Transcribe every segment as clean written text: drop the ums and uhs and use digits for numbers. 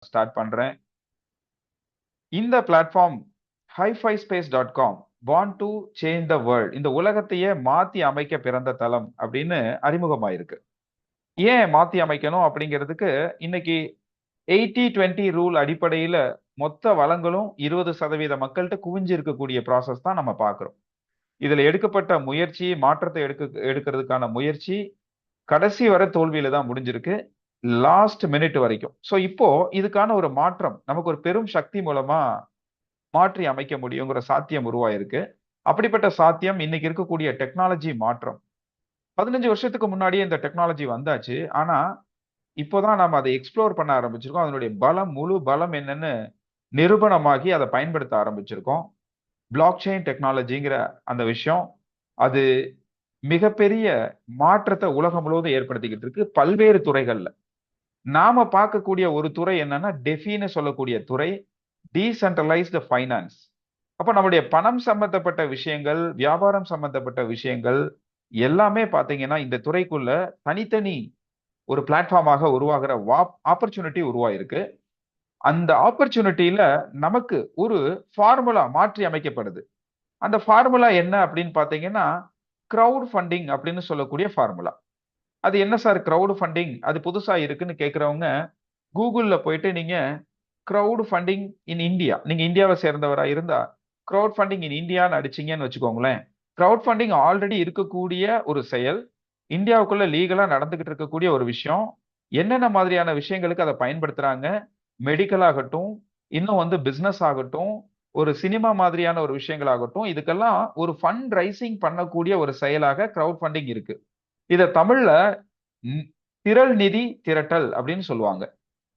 Start பண்றேன். இந்த platform HiFiSpace.com born to change the world. இந்த உலகத்தையே மாத்தி அமைக்க பிறந்த தளம் அப்படின்னு அறிமுகமாயிருக்கு. ஏன் மாத்தி அமைக்கணும் அப்படிங்கிறதுக்கு இன்னைக்கு 80-20 ரூல் அடிப்படையில மொத்த வளங்களும் 20% மக்கள்கிட்ட குவிஞ்சு இருக்கக்கூடிய ப்ராசஸ் தான் நம்ம பார்க்கிறோம். இதுல எடுக்கப்பட்ட முயற்சி, மாற்றத்தை எடுக்கிறதுக்கான முயற்சி கடைசி வரை தோல்வியில தான் முடிஞ்சிருக்கு. லாஸ்ட் மினிட் வரைக்கும். சோ இப்போ இதுக்கான ஒரு மாற்றம் நமக்கு ஒரு பெரும் சக்தி மூலமா மாற்றி அமைக்க முடியுங்கிற சாத்தியம் உருவாயிருக்கு. அப்படிப்பட்ட சாத்தியம் இன்னைக்கு இருக்கக்கூடிய டெக்னாலஜி மாற்றம். 15 வருஷத்துக்கு முன்னாடியே இந்த டெக்னாலஜி வந்தாச்சு. ஆனா இப்போதான் நாம அதை எக்ஸ்ப்ளோர் பண்ண ஆரம்பிச்சிருக்கோம். அதனுடைய பலம், முழு பலம் என்னன்னு நிரூபணமாகி அதை பயன்படுத்த ஆரம்பிச்சிருக்கோம். பிளாக் செயின் டெக்னாலஜிங்கிற அந்த விஷயம், அது மிகப்பெரிய மாற்றத்தை உலகம் முழுவதும் ஏற்படுத்திக்கிட்டு இருக்கு பல்வேறு துறைகள்ல. நாம பார்க்கக்கூடிய ஒரு துறை என்னன்னா டெஃபின்னு சொல்லக்கூடிய துறை, டீசென்ட்ரலைஸ்டு ஃபைனான்ஸ். அப்ப நம்முடைய பணம் சம்பந்தப்பட்ட விஷயங்கள், வியாபாரம் சம்பந்தப்பட்ட விஷயங்கள் எல்லாமே பாத்தீங்கன்னா இந்த துறைக்குள்ள தனித்தனி ஒரு பிளாட்ஃபார்மாக உருவாகிற ஆப்பர்ச்சுனிட்டி உருவாயிருக்கு. அந்த ஆப்பர்ச்சுனிட்டியில நமக்கு ஒரு ஃபார்முலா மாற்றி அமைக்கப்படுது. அந்த ஃபார்முலா என்ன அப்படின்னு பாத்தீங்கன்னா கிரவுட் ஃபண்டிங் அப்படின்னு சொல்லக்கூடிய ஃபார்முலா. அது என்ன சார் கிரவுட் ஃபண்டிங், அது புதுசா இருக்குன்னு கேட்கிறவங்க கூகுள்ல போயிட்டு நீங்க கிரவுட் ஃபண்டிங் இன் இந்தியா, நீங்க இந்தியாவை சேர்ந்தவரா இருந்தா கிரவுட் ஃபண்டிங் இன் இந்தியான்னு அடிச்சீங்கன்னு வச்சுக்கோங்களேன். கிரவுட் ஃபண்டிங் ஆல்ரெடி இருக்கக்கூடிய ஒரு செயல், இந்தியாவுக்குள்ள லீகலா நடந்துகிட்டு இருக்கக்கூடிய ஒரு விஷயம். என்னென்ன மாதிரியான விஷயங்களுக்கு அதை பயன்படுத்துறாங்க, மெடிக்கல் ஆகட்டும், இன்னும் வந்து பிசினஸ் ஆகட்டும், ஒரு சினிமா மாதிரியான ஒரு விஷயங்கள் ஆகட்டும், இதுக்கெல்லாம் ஒரு ஃபண்ட் ரைசிங் பண்ணக்கூடிய ஒரு செயலாக கிரவுட் ஃபண்டிங் இருக்கு. இத தமிழ்ல ம், திரள் நிதி திரட்டல் அப்படின்னு சொல்லுவாங்க.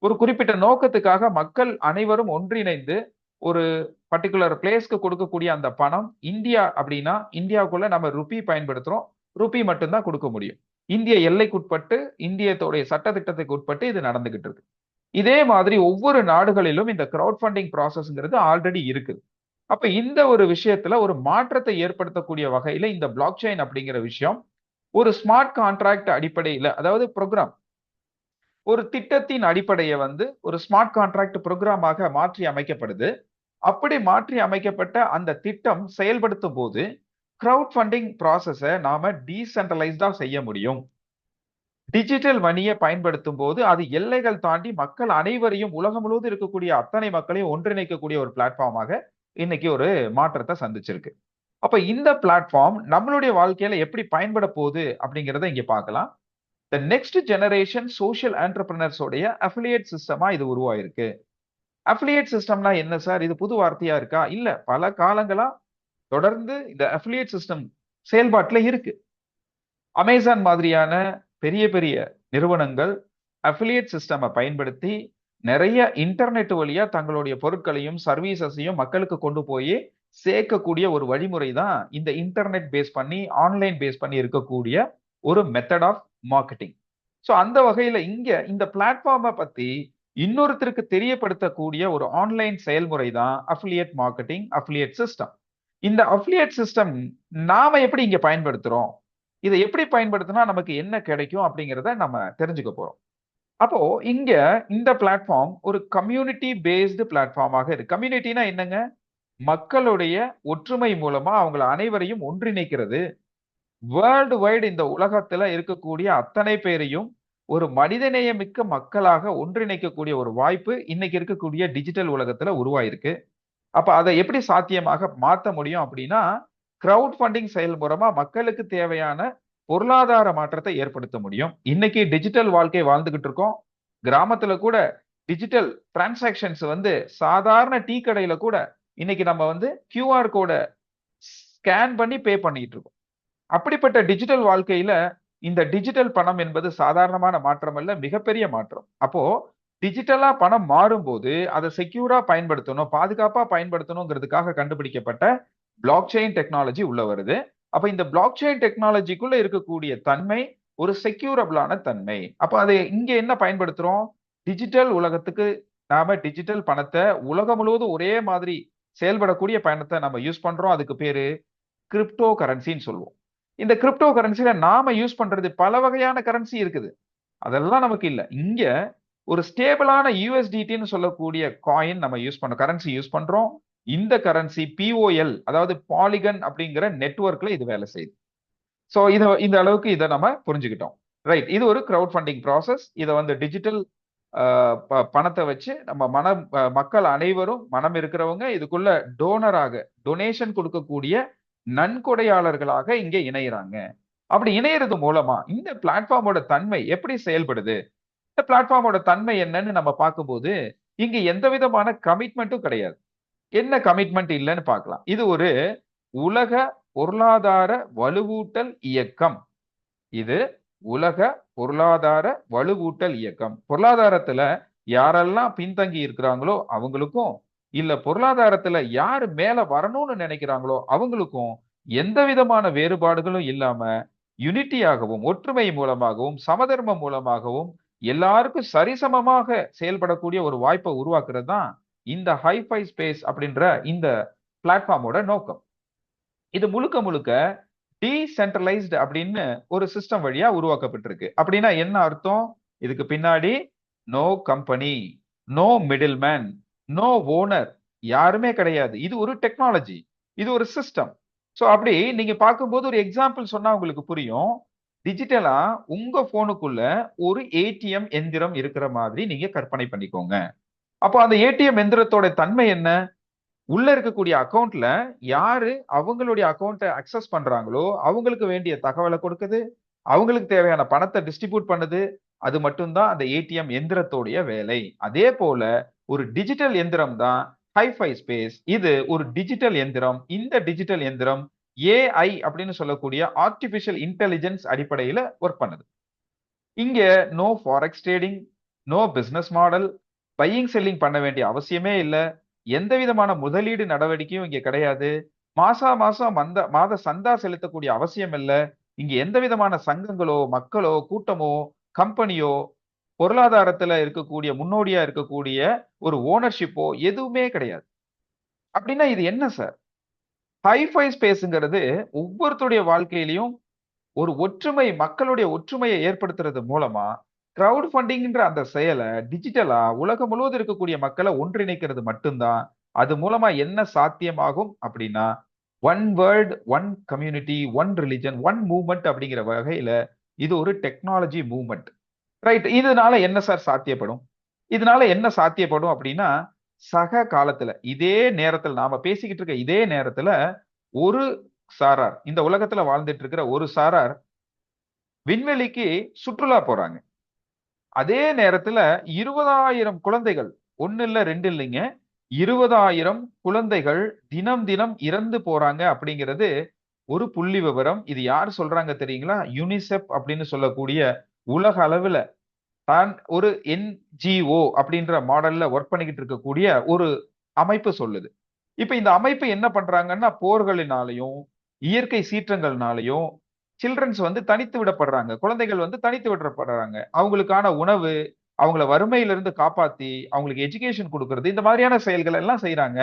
ஒரு குறிப்பிட்ட நோக்கத்துக்காக மக்கள் அனைவரும் ஒன்றிணைந்து ஒரு பர்டிகுலர் பிளேஸ்க்கு கொடுக்கக்கூடிய அந்த பணம், இந்தியா அப்படின்னா இந்தியாவுக்குள்ள நம்ம ருபி பயன்படுத்துறோம். ருபி மட்டும்தான் கொடுக்க முடியும். இந்திய எல்லைக்குட்பட்டு, இந்தியத்துடைய சட்டத்திட்டத்துக்கு உட்பட்டு இது நடந்துகிட்டு இருக்கு. இதே மாதிரி ஒவ்வொரு நாடுகளிலும் இந்த கிரவுட் ஃபண்டிங் ப்ராசஸ்ங்கிறது ஆல்ரெடி இருக்குது. அப்ப இந்த ஒரு விஷயத்துல ஒரு மாற்றத்தை ஏற்படுத்தக்கூடிய வகையில இந்த பிளாக் செயின் அப்படிங்கிற விஷயம் ஒரு ஸ்மார்ட் கான்ட்ராக்ட் அடிப்படையில, அதாவது ப்ரோக்ராம், ஒரு திட்டத்தின் அடிப்படையை வந்து ஒரு ஸ்மார்ட் கான்ட்ராக்ட் ப்ரோக்ராமாக மாற்றி அமைக்கப்படுது. அப்படி மாற்றி அமைக்கப்பட்ட அந்த திட்டம் செயல்படுத்தும் போது கிரவுட் ஃபண்டிங் ப்ராசஸை நாம டீசென்ட்ரலைஸ்டா செய்ய முடியும். டிஜிட்டல் மணியை பயன்படுத்தும் போது அது எல்லைகள் தாண்டி மக்கள் அனைவரையும், உலகம் முழுவதும் இருக்கக்கூடிய அத்தனை மக்களையும் ஒன்றிணைக்கக்கூடிய ஒரு பிளாட்ஃபார்மாக இன்னைக்கு ஒரு மாற்றத்தை சந்திச்சிருக்கு. அப்ப இந்த பிளாட்ஃபார்ம் நம்மளுடைய வாழ்க்கையில எப்படி பயன்பட போகுது அப்படிங்கறத இங்க பார்க்கலாம். The next generation social entrepreneurs உடைய அஃபிலியேட் சிஸ்டமா இது உருவாயிருக்கு. அஃபிலியேட் சிஸ்டம்னா என்ன சார், இது புது வார்த்தையா இருக்கா? இல்ல, பல காலங்களா தொடர்ந்து இந்த அஃபிலியேட் சிஸ்டம் செயல்பாட்டுல இருக்கு. அமேசான் மாதிரியான பெரிய பெரிய நிறுவனங்கள் அஃபிலியேட் சிஸ்டம் பயன்படுத்தி நிறைய இன்டர்நெட் வழியா தங்களுடைய பொருட்களையும் சர்வீசஸையும் மக்களுக்கு கொண்டு போய் சேர்க்கக்கூடிய ஒரு வழிமுறை தான் இந்த இன்டர்நெட் பேஸ் பண்ணி, ஆன்லைன் பேஸ் பண்ணி இருக்கக்கூடிய ஒரு மெத்தட் ஆஃப் மார்க்கெட்டிங். சோ அந்த வகையில இங்க இந்த பிளாட்ஃபார்மை பத்தி இன்னொருத்தருக்கு தெரியப்படுத்தக்கூடிய ஒரு ஆன்லைன் செயல்முறை தான் அஃபிலியேட் மார்க்கெட்டிங், அஃபிலியேட் சிஸ்டம். இந்த அஃபிலியேட் சிஸ்டம் நாம எப்படி இங்க பயன்படுத்துறோம், இதை எப்படி பயன்படுத்தினா நமக்கு என்ன கிடைக்கும் அப்படிங்கிறத நம்ம தெரிஞ்சுக்க போறோம். அப்போ இங்க இந்த பிளாட்ஃபார்ம் ஒரு கம்யூனிட்டி பேஸ்டு பிளாட்ஃபார்மாக இருக்கு. கம்யூனிட்டினா என்னங்க? மக்களுடைய ஒற்றுமை மூலமா அவங்கள அனைவரையும் ஒன்றிணைக்கிறது. வேர்ல்டு வைடு இந்த உலகத்துல இருக்கக்கூடிய அத்தனை பேரையும் ஒரு மனிதநேயமிக்க மக்களாக ஒன்றிணைக்கக்கூடிய ஒரு வாய்ப்பு இன்னைக்கு இருக்கக்கூடிய டிஜிட்டல் உலகத்துல உருவாயிருக்கு. அப்ப அதை எப்படி சாத்தியமாக மாத்த முடியும் அப்படின்னா, கிரவுட் ஃபண்டிங் செயல் மூலமா மக்களுக்கு தேவையான பொருளாதார மாற்றத்தை ஏற்படுத்த முடியும். இன்னைக்கு டிஜிட்டல் வாழ்க்கை வாழ்ந்துகிட்டு இருக்கோம். கிராமத்துல கூட டிஜிட்டல் டிரான்சாக்ஷன்ஸ் வந்து சாதாரண டீ கடையில கூட இன்னைக்கு நம்ம வந்து QR கோட ஸ்கேன் பண்ணி பே பண்ணிட்டு இருக்கோம். அப்படிப்பட்ட டிஜிட்டல் வாழ்க்கையில இந்த டிஜிட்டல் பணம் என்பது சாதாரணமான மாற்றம் அல்ல, மிகப்பெரிய மாற்றம். அப்போ டிஜிட்டலா பணம் மாறும்போது அதை செக்யூரா பயன்படுத்தணும், பாதுகாப்பா பயன்படுத்தணுங்கிறதுக்காக கண்டுபிடிக்கப்பட்ட பிளாக் செயின் டெக்னாலஜி உள்ள வருது. அப்ப இந்த பிளாக் செயின் டெக்னாலஜிக்குள்ள இருக்கக்கூடிய தன்மை ஒரு செக்யூரபிளான தன்மை. அப்ப அதை இங்க என்ன பயன்படுத்துறோம்? டிஜிட்டல் உலகத்துக்கு நாம டிஜிட்டல் பணத்தை உலகம் முழுவதும் ஒரே மாதிரி செயல்படக்கூடிய பணத்தை நம்ம யூஸ் பண்றோம். அதுக்கு பேரு கிரிப்டோ கரன்சின்னு சொல்லுவோம். இந்த கிரிப்டோ கரன்சில நாம யூஸ் பண்றது பல வகையான கரன்சி இருக்குது. அதெல்லாம் நமக்கு இல்ல. இங்க ஒரு ஸ்டேபிளான யூஎஸ்டிடின்னு சொல்லக்கூடிய காயின் நம்ம யூஸ் பண்றோம், கரன்சி யூஸ் பண்றோம். இந்த கரன்சி பிஓஎல், அதாவது பாலிகன் அப்படிங்கிற நெட்வொர்க்ல இது வேலை செய்யுது. சோ இந்த அளவுக்கு இதை நம்ம புரிஞ்சுக்கிட்டோம். ரைட், இது ஒரு கிரவுட் ஃபண்டிங் ப்ராசஸ். இதை வந்து டிஜிட்டல் பணத்தை வச்சு நம்ம மக்கள் அனைவரும் மனம் இருக்கிறவங்க இதுக்குள்ள டோனராக, டொனேஷன் கொடுக்கக்கூடிய நன்கொடையாளர்களாக இங்க இணையறாங்க. அப்படி இணையறது மூலமா இந்த பிளாட்ஃபார்மோட தன்மை எப்படி செயல்படுது, இந்த பிளாட்ஃபார்மோட தன்மை என்னன்னு நம்ம பார்க்கும்போது இங்க எந்த விதமான கமிட்மெண்ட்டும் கிடையாது. என்ன கமிட்மெண்ட் இல்லைன்னு பார்க்கலாம். இது ஒரு உலக பொருளாதார வலுவூட்டல் இயக்கம். இது உலக பொருளாதார வலுவூட்டல் இயக்கம். பொருளாதாரத்துல யாரெல்லாம் பின்தங்கி இருக்கிறாங்களோ அவங்களுக்கும், இல்ல பொருளாதாரத்துல யாரு மேல வரணும்னு நினைக்கிறாங்களோ அவங்களுக்கும் எந்த விதமான வேறுபாடுகளும் இல்லாம யூனிட்டியாகவும், ஒற்றுமை மூலமாகவும், சமதர்மம் மூலமாகவும் எல்லாருக்கும் சரிசமமாக செயல்படக்கூடிய ஒரு வாய்ப்பை உருவாக்குறது தான் இந்த ஹைஃபை ஸ்பேஸ் அப்படின்ற இந்த பிளாட்ஃபார்மோட நோக்கம். இது முழுக்க முழுக்க டீசென்ட்ரலைஸ்டு அப்படின்னு ஒரு சிஸ்டம் வழியா உருவாக்கப்பட்டிருக்கு. அப்படின்னா என்ன அர்த்தம்? இதுக்கு பின்னாடி no company, no middle man, no owner, யாருமே கிடையாது. இது ஒரு டெக்னாலஜி, இது ஒரு சிஸ்டம். சோ அப்படி நீங்க பார்க்கும்போது ஒரு எக்ஸாம்பிள் சொன்னா உங்களுக்கு புரியும். டிஜிட்டலா உங்க போனுக்குள்ள ஒரு ஏடிஎம் எந்திரம் இருக்கிற மாதிரி நீங்க கற்பனை பண்ணிக்கோங்க. அப்போ அந்த ஏடிஎம் எந்திரத்தோட தன்மை என்ன? உள்ள இருக்கக்கூடிய அக்கவுண்ட்ல யாரு அவங்களுடைய அக்கவுண்ட்டை அக்சஸ் பண்றாங்களோ அவங்களுக்கு வேண்டிய தகவலை கொடுக்குது, அவங்களுக்கு தேவையான பணத்தை டிஸ்ட்ரிபியூட் பண்ணுது. அது மட்டும்தான் அந்த ஏடிஎம் எந்திரத்தோடைய வேலை. அதே போல ஒரு டிஜிட்டல் எந்திரம் தான் ஹைஃபை ஸ்பேஸ். இது ஒரு டிஜிட்டல் எந்திரம். இந்த டிஜிட்டல் எந்திரம் ஏஐ அப்படின்னு சொல்லக்கூடிய ஆர்டிபிஷியல் இன்டெலிஜென்ஸ் அடிப்படையில ஒர்க் பண்ணுது. இங்க no forex trading, no business model, buying selling பண்ண வேண்டிய அவசியமே இல்ல. எந்த விதமான முதலீடு நடவடிக்கையும் இங்க கிடையாது. மாசம் மாத சந்தா செலுத்தக்கூடிய அவசியம் இல்ல. இங்க எந்த விதமான சங்கங்களோ, மக்களோ, கூட்டமோ, கம்பெனியோ, பொருளாதாரத்துல இருக்கக்கூடிய முன்னோடியா இருக்கக்கூடிய ஒரு ஓனர்ஷிப்போ எதுவுமே கிடையாது. அப்படின்னா இது என்ன சார்? ஹைஃபை ஸ்பேஸ்ங்கிறது ஒவ்வொருத்தருடைய வாழ்க்கையிலையும் ஒரு ஒற்றுமை, மக்களுடைய ஒற்றுமையை ஏற்படுத்துறது மூலமா கிரவுட் ஃபண்டிங்ன்ற அந்த செயலை டிஜிட்டலா உலகம் முழுவதும் இருக்கக்கூடிய மக்களை ஒன்றிணைக்கிறது மட்டும்தான். அது மூலமா என்ன சாத்தியமாகும் அப்படின்னா, one world, one community, one religion, one movement அப்படிங்கிற வகையில இது ஒரு டெக்னாலஜி மூவ்மெண்ட். ரைட், இதனால என்ன சார் சாத்தியப்படும்? இதனால என்ன சாத்தியப்படும் அப்படின்னா, சக காலத்துல இதே நேரத்துல நாம பேசிக்கிட்டு இருக்க இதே நேரத்துல ஒரு சாரார், இந்த உலகத்துல வாழ்ந்துட்டு இருக்கிற ஒரு சாரார் விண்வெளிக்கு சுற்றுலா போறாங்க. அதே நேரத்துல 20,000 குழந்தைகள், ஒன்னு இல்ல ரெண்டு இல்லைங்க, 20,000 குழந்தைகள் தினம் தினம் இறந்து போறாங்க அப்படிங்கிறது ஒரு புள்ளி விவரம். இது யார் சொல்றாங்க தெரியுங்களா? யுனிசெப் அப்படின்னு சொல்லக்கூடிய உலக அளவுல தான் ஒரு என்ஜிஓ அப்படின்ற மாடல்ல ஒர்க் பண்ணிக்கிட்டு இருக்கக்கூடிய ஒரு அமைப்பு சொல்லுது. இப்ப இந்த அமைப்பு என்ன பண்றாங்கன்னா, போர்களினாலையும் இயற்கை சீற்றங்கள்னாலையும் சில்ட்ரன்ஸ் வந்து தனித்து விடப்படுறாங்க. குழந்தைகள் வந்து தனித்து விடப்படுறாங்க. அவங்களுக்கான உணவு, அவங்கள வறுமையிலிருந்து காப்பாத்தி, அவங்களுக்கு எஜுகேஷன் குடுக்குறது, இந்த மாதிரியான செயல்கள் எல்லாம் செய்றாங்க.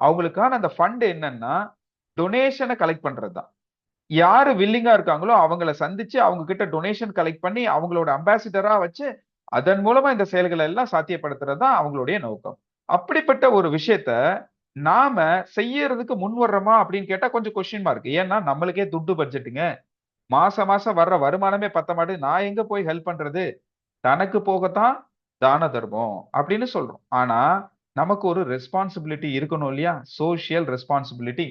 அவங்களுக்கான அந்த ஃபண்ட் என்னன்னா, டொனேஷன கலெக்ட் பண்றதுதான். யாரு வில்லிங்கா இருக்காங்களோ அவங்கள சந்திச்சு, அவங்க கிட்ட டொனேஷன் கலெக்ட் பண்ணி, அவங்களோட அம்பாசிடரா வச்சு, அதன் மூலமா இந்த செயல்கள எல்லாம் சாத்தியப்படுத்துறது தான் அவங்களுடைய நோக்கம். அப்படிப்பட்ட ஒரு விஷயத்த நாம செய்யறதுக்கு முன் வர்றோமா அப்படின்னு கேட்டா கொஞ்சம் கொஸ்டின் மார்க். ஏன்னா நம்மளுக்கே துட்டு பட்ஜெட்டுங்க. மாசம் வர்ற வருமானமே பத்த மாட்டேங்குது. நான் எங்க போய் ஹெல்ப் பண்றது? தனக்கு போகத்தான் தான தர்மம் அப்படின்னு சொல்றோம். ஆனா நமக்கு ஒரு ரெஸ்பான்சிபிலிட்டி இருக்கணும் இல்லையா? Social responsibility.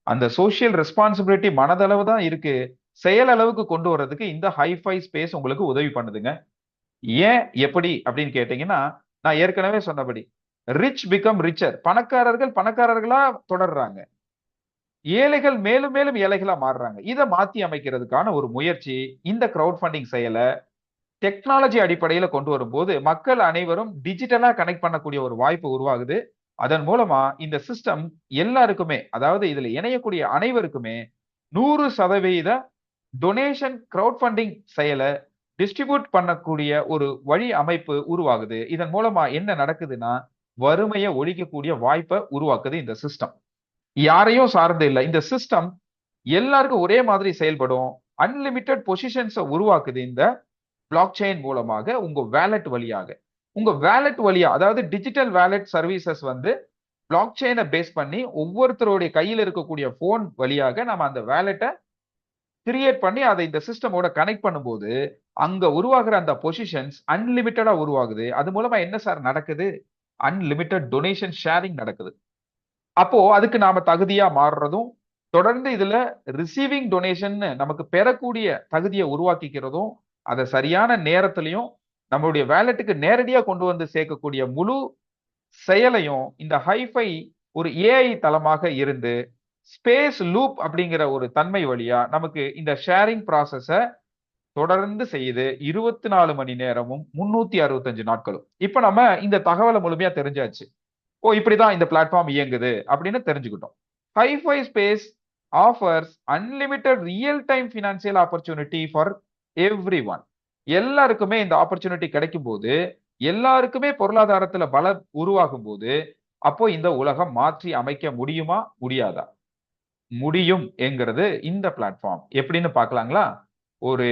அந்த சோசியல் ரெஸ்பான்சிபிலிட்டி மனதளவு தான் இருக்கு. செயல் அளவுக்கு கொண்டு வர்றதுக்கு இந்த ஹைஃபை ஸ்பேஸ் உங்களுக்கு உதவி பண்ணுதுங்க. ஏன், எப்படி அப்படின்னு கேட்டீங்கன்னா, நான் ஏற்கனவே சொன்னபடி ரிச் பிகம் ரிச்சர். பணக்காரர்கள் பணக்காரர்களா தொடர்றாங்க. ஏழைகள் மேலும் மேலும் ஏழைகளா மாறுறாங்க. இத மாத்தி அமைக்கிறதுக்கான ஒரு முயற்சி இந்த கிரவுட் ஃபண்டிங் செயல டெக்னாலஜி அடிப்படையில கொண்டு வரும்போது மக்கள் அனைவரும் டிஜிட்டலா கனெக்ட் பண்ணக்கூடிய ஒரு வாய்ப்பு உருவாகுது. அதன் மூலமா இந்த சிஸ்டம் எல்லாருக்குமே, அதாவது இதுல இணையக்கூடிய அனைவருக்குமே 100% டொனேஷன் கிரவுட் ஃபண்டிங் செயல டிஸ்ட்ரிபியூட் பண்ணக்கூடிய ஒரு வழி அமைப்பு உருவாகுது. இதன் மூலமா என்ன நடக்குதுன்னா, வறுமைய ஒழிக்கக்கூடிய வாய்ப்ப உருவாக்குது இந்த சிஸ்டம். யாரையும் சார்ந்து இல்ல. இந்த சிஸ்டம் எல்லாருக்கும் ஒரே மாதிரி செயல்படும். அன்லிமிட்டெட் பொசிஷன்ஸ உருவாக்குது இந்த பிளாக் செயின் மூலமாக, உங்க வாலெட் வழியாக. உங்க வேலெட் வழியா, அதாவது டிஜிட்டல் வேலெட் சர்வீசஸ் வந்து பிளாக் செயினை பேஸ் பண்ணி ஒவ்வொருத்தருடைய கையில் இருக்கக்கூடிய போன் வழியாக நம்ம அந்த வேலெட்டை கிரியேட் பண்ணி அதை இந்த சிஸ்டமோட கனெக்ட் பண்ணும்போது அங்க உருவாகுற அந்த பொசிஷன்ஸ் அன்லிமிட்டடா உருவாகுது. அது மூலமா என்ன சார் நடக்குது? அன்லிமிட்டட் டொனேஷன் ஷேரிங் நடக்குது. அப்போ அதுக்கு நாம தகுதியா மாறுறதும், தொடர்ந்து இதுல ரிசீவிங் டொனேஷன் நமக்கு பெறக்கூடிய தகுதியை உருவாக்கிக்கிறதும், அதை சரியான நேரத்திலையும் நம்மளுடைய வேலெட்டுக்கு நேரடியா கொண்டு வந்து சேர்க்கக்கூடிய முழு செயலையும் இந்த ஹைஃபை ஒரு ஏஐ தளமாக இருந்து ஸ்பேஸ் லூப் அப்படிங்கிற ஒரு தன்மை வழியா நமக்கு இந்த ஷேரிங் ப்ராசஸ தொடர்ந்து செய்யுது 24 மணி நேரமும் 365 நாட்களும். இப்ப நம்ம இந்த தகவலை முழுமையா தெரிஞ்சாச்சு. ஓ, இப்படிதான் இந்த பிளாட்ஃபார்ம் இயங்குது அப்படின்னு தெரிஞ்சுக்கிட்டோம். HiFi space offers unlimited real time financial opportunity for every one. எல்லாருக்குமே இந்த ஆப்பர்ச்சுனிட்டி கிடைக்கும் போது, எல்லாருக்குமே பொருளாதாரத்துல பலம் உருவாகும் போது, அப்போ இந்த உலகம் மாற்றி அமைக்க முடியுமா, முடியாதா? முடியும் என்கிறது இந்த பிளாட்ஃபார்ம். எப்படின்னு பார்க்கலாங்களா? ஒரு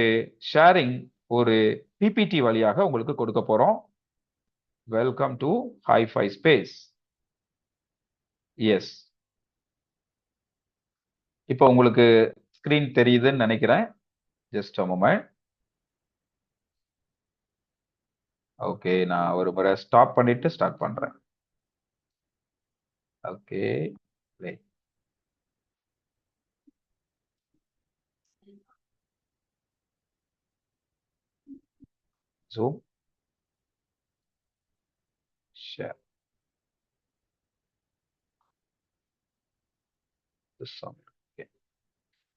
ஷேரிங், ஒரு பிபிடி வழியாக உங்களுக்கு கொடுக்க போறோம். Welcome to HiFi space. Yes, இப்போ உங்களுக்கு ஸ்கிரீன் தெரியுதுன்னு நினைக்கிறேன். Just a moment. ஓகே, நான் ஒரு முறை ஸ்டாப் பண்ணிட்டு ஸ்டார்ட் பண்றேன். Okay, zoom share.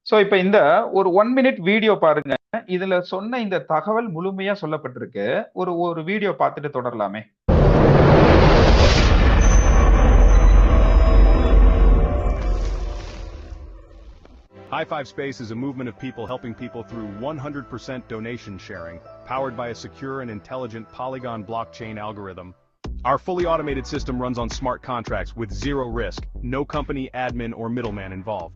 சோ இப்ப இந்த ஒரு 1 மினிட் வீடியோ பாருங்க. இதுல சொன்ன இந்த தகவல் முழுமையா சொல்லப்பட்டிருக்கு. ஒரு ஒரு வீடியோ பார்த்துட்டு தொடரலாமே. High Five Space is a movement of people helping people through 100% donation sharing, powered by a secure and intelligent Polygon blockchain algorithm. Our fully automated system runs on smart contracts with zero risk, no company admin or middleman involved.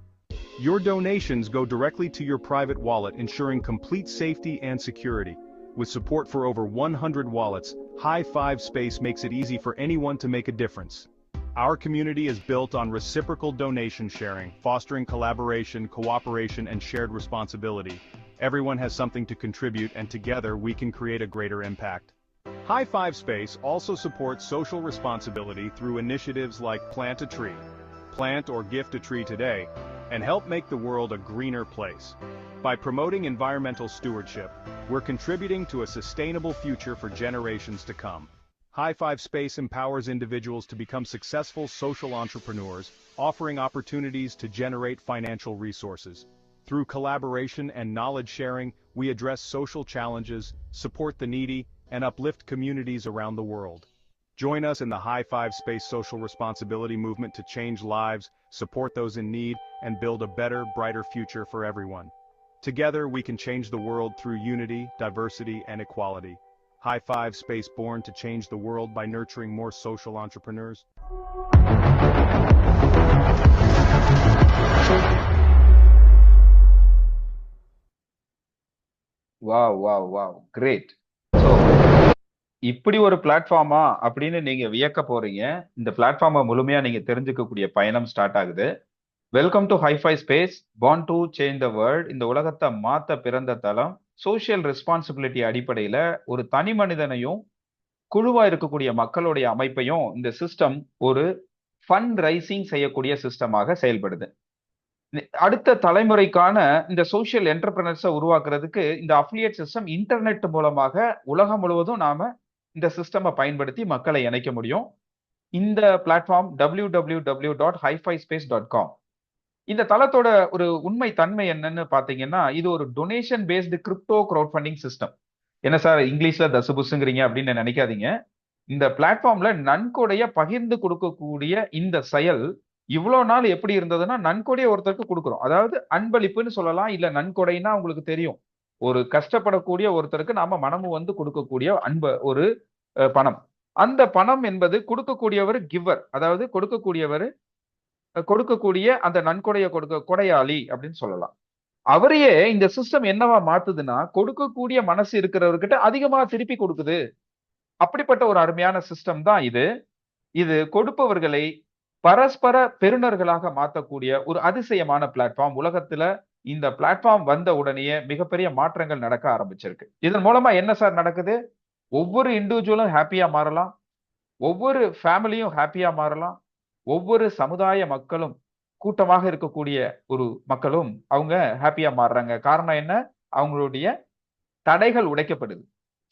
Your donations go directly to your private wallet, ensuring complete safety and security. With support for over 100 wallets, High Five Space makes it easy for anyone to make a difference. Our community is built on reciprocal donation sharing, fostering collaboration, cooperation, and shared responsibility. Everyone has something to contribute, and together we can create a greater impact. High Five Space also supports social responsibility through initiatives like Plant a Tree, plant or gift a tree today, and help make the world a greener place. By promoting environmental stewardship, we're contributing to a sustainable future for generations to come. High Five Space empowers individuals to become successful social entrepreneurs, offering opportunities to generate financial resources. Through collaboration and knowledge sharing, we address social challenges, support the needy, and uplift communities around the world. Join us in the High Five Space social responsibility movement to change lives, support those in need, and build a better, brighter future for everyone. Together we can change the world through unity, diversity, and equality. High Five Space, born to change the world by nurturing more social entrepreneurs. Wow wow wow, great. So இப்படி ஒரு பிளாட்ஃபார்மா அப்படின்னு நீங்க வியக்க போறீங்க. இந்த பிளாட்ஃபார்மை முழுமையா நீங்க தெரிஞ்சுக்கக்கூடிய பயணம் ஸ்டார்ட் ஆகுது. Welcome to HiFi space, born to change the world. இந்த உலகத்தை மாத்த பிறந்த தளம். சோஷியல் ரெஸ்பான்சிபிலிட்டி அடிப்படையில ஒரு தனி மனிதனையும் குழுவா இருக்கக்கூடிய மக்களுடைய அமைப்பையும் இந்த சிஸ்டம் ஒரு ஃபண்ட் ரைசிங் செய்யக்கூடிய சிஸ்டமாக செயல்படுது. அடுத்த தலைமுறைக்கான இந்த சோஷியல் என்டர்பிரனர்ஸை உருவாக்குறதுக்கு இந்த அஃபிலியேட் சிஸ்டம் இன்டர்நெட் மூலமாக உலகம் முழுவதும் நாம இந்த சிஸ்டமை பயன்படுத்தி மக்களை இணைக்க முடியும். இந்த பிளாட்ஃபார்ம் www.highfispace.com. இந்த தளத்தோட ஒரு உண்மை தன்மை என்னன்னு பாத்தீங்கன்னா, இது ஒரு donation based crypto crowd funding system. என்ன சார் இங்கிலீஷ்ல தசுபுசுங்கிறீங்க அப்படின்னு நினைக்காதீங்க. இந்த பிளாட்ஃபார்ம்ல நன்கொடைய பகிர்ந்து கொடுக்கக்கூடிய இந்த செயல் இவ்வளவு நாள் எப்படி இருந்ததுன்னா, நன்கொடையை ஒருத்தருக்கு கொடுக்குறோம். அதாவது அன்பளிப்புன்னு சொல்லலாம், இல்ல நன்கொடைன்னா உங்களுக்கு தெரியும். ஒரு கஷ்டப்படக்கூடிய ஒருத்தருக்கு நாம மனமு வந்து கொடுக்கக்கூடிய ஒரு பணம். அந்த பணம் என்பது கொடுக்கக்கூடியவர் கிவர், அதாவது கொடுக்கக்கூடிய அந்த நன்கொடையை கொடையாளி அப்படின்னு சொல்லலாம். அவரையே இந்த சிஸ்டம் என்னவா மாத்துதுன்னா, கொடுக்கக்கூடிய மனசு இருக்கிறவர்கிட்ட அதிகமா திருப்பி கொடுக்குது. அப்படிப்பட்ட ஒரு அருமையான சிஸ்டம் தான் இது. இது கொடுப்பவர்களை பரஸ்பர பெறுநர்களாக மாத்தக்கூடிய ஒரு அதிசயமான பிளாட்ஃபார்ம். உலகத்துல இந்த பிளாட்ஃபார்ம் வந்த உடனேயே மிகப்பெரிய மாற்றங்கள் நடக்க ஆரம்பிச்சிருக்கு. இதன் மூலமா என்ன சார் நடக்குது? ஒவ்வொரு இண்டிவிஜுவலும் ஹேப்பியா மாறலாம். ஒவ்வொரு ஃபேமிலியும் ஹேப்பியா மாறலாம். ஒவ்வொரு சமுதாய மக்களும், கூட்டமாக இருக்கக்கூடிய ஒரு மக்களும் அவங்க ஹேப்பியா மாறுறாங்க. காரணம் என்ன? அவங்களுடைய தடைகள் உடைக்கப்படுது.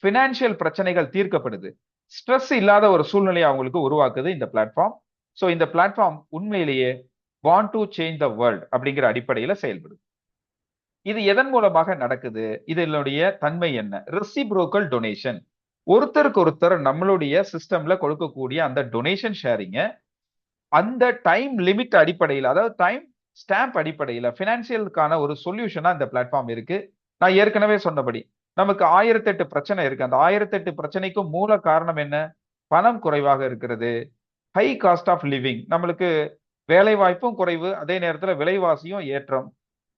பினான்சியல் பிரச்சனைகள் தீர்க்கப்படுது. ஸ்ட்ரெஸ் இல்லாத ஒரு சூழ்நிலையை அவங்களுக்கு உருவாக்குது இந்த பிளாட்ஃபார்ம். சோ இந்த பிளாட்ஃபார்ம் உண்மையிலேயே want to change the world அப்படிங்கிற அடிப்படையில செயல்படுது. இது எதன் மூலமாக நடக்குது? இதனுடைய தன்மை என்ன? Reciprocal donation. ஒருத்தருக்கு ஒருத்தர் நம்மளுடைய சிஸ்டம்ல கொடுக்கக்கூடிய அந்த டொனேஷன் ஷேரிங்க அந்த டைம் லிமிட் அடிப்படையில, அதாவது டைம் ஸ்டாம்ப் அடிப்படையில பினான்சியலுக்கான ஒரு சொல்யூஷனா இந்த பிளாட்ஃபார்ம் இருக்கு. நான் ஏற்கனவே சொன்னபடி நமக்கு 1008 பிரச்சனை இருக்கு. அந்த 1008 பிரச்சனைக்கும் மூல காரணம் என்ன? பணம் குறைவாக இருக்கிறது. High cost of living. நம்மளுக்கு வேலை வாய்ப்பும் குறைவு, அதே நேரத்துல விலைவாசியும் ஏற்றம்.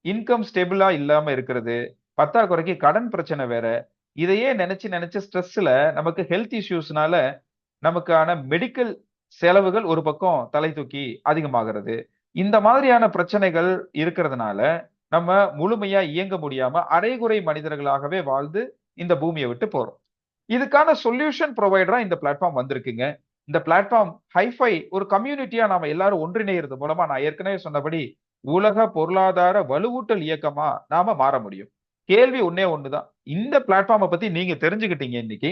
இன்கம் ஸ்டேபிளா இல்லாம இருக்கிறது. பத்தாக்குறைக்கு கடன் பிரச்சனை வேற. இதையே நினைச்சு நினைச்சு ஸ்ட்ரெஸ்ல நமக்கு ஹெல்த் இஷ்யூஸ்னால நமக்கான மெடிக்கல் செலவுகள் ஒரு பக்கம் தலை தூக்கி அதிகமாகிறது. இந்த மாதிரியான பிரச்சனைகள் இருக்கிறதுனால நம்ம முழுமையா இயங்க முடியாம அரைகுறை மனிதர்களாகவே வாழ்ந்து இந்த பூமியை விட்டு போறோம். இதுக்கான சொல்யூஷன் ப்ரொவைடரா இந்த பிளாட்ஃபார்ம் வந்திருக்குங்க. இந்த பிளாட்ஃபார்ம் ஹைஃபை ஒரு கம்யூனிட்டியா நாம எல்லாரும் ஒன்றிணைகிறது மூலமா நான் ஏற்கனவே சொன்னபடி உலக பொருளாதார வலுவூட்டல் இயக்கமா நாம மாற முடியும். கேள்வி ஒண்ணே ஒண்ணுதான். இந்த பிளாட்ஃபார்மை பத்தி நீங்க தெரிஞ்சுக்கிட்டீங்க இன்னைக்கு.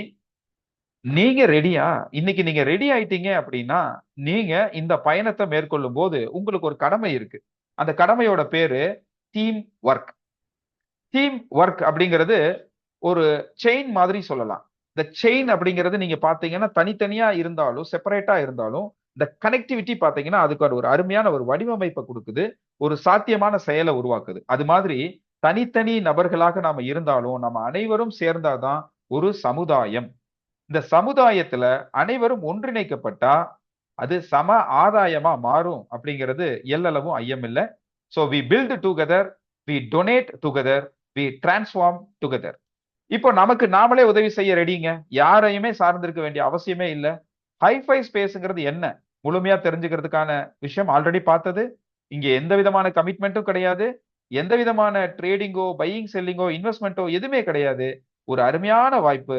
நீங்க ரெடியா? இன்னைக்கு நீங்க ரெடி ஆயிட்டீங்க அப்படின்னா, நீங்க இந்த பயணத்தை மேற்கொள்ளும் போது உங்களுக்கு ஒரு கடமை இருக்கு. அந்த கடமையோட பேரு டீம் வொர்க். டீம் வொர்க் அப்படிங்கிறது ஒரு செயின் மாதிரி சொல்லலாம். இந்த செயின் அப்படிங்கிறது நீங்க பார்த்தீங்கன்னா, தனித்தனியா இருந்தாலும், செப்பரேட்டா இருந்தாலும், இந்த கனெக்டிவிட்டி பார்த்தீங்கன்னா, அதுக்கு ஒரு அருமையான ஒரு வடிவமைப்ப குடுக்குது. ஒரு சாத்தியமான செயல உருவாக்குது. அது மாதிரி தனித்தனி நபர்களாக நாம இருந்தாலும், நம்ம அனைவரும் சேர்ந்தா தான் ஒரு சமுதாயம். இந்த சமுதாயத்துல அனைவரும் ஒன்றிணைக்கப்பட்டா, அது சம ஆதாயமா மாறும் அப்படிங்கிறது எல்லளவும் ஐயமில்ல. So we build together, we donate together, we transform together. இப்போ நமக்கு நாமளே உதவி செய்ய ரெடிங்க. யாரையுமே சார்ந்திருக்க வேண்டிய அவசியமே இல்ல. ஹைஃபை ஸ்பேஸ்ங்கிறது என்ன? முழுமையா தெரிஞ்சுக்கிறதுக்கான விஷயம் ஆல்ரெடி பார்த்தது. இங்க எந்த விதமான கமிட்மெண்ட்டும் கிடையாது. எந்த விதமான ட்ரேடிங்கோ, பையிங், செல்லிங்கோ, இன்வெஸ்ட்மென்ட்டோ எதுவுமே கிடையாது. ஒரு அருமையான வாய்ப்பு.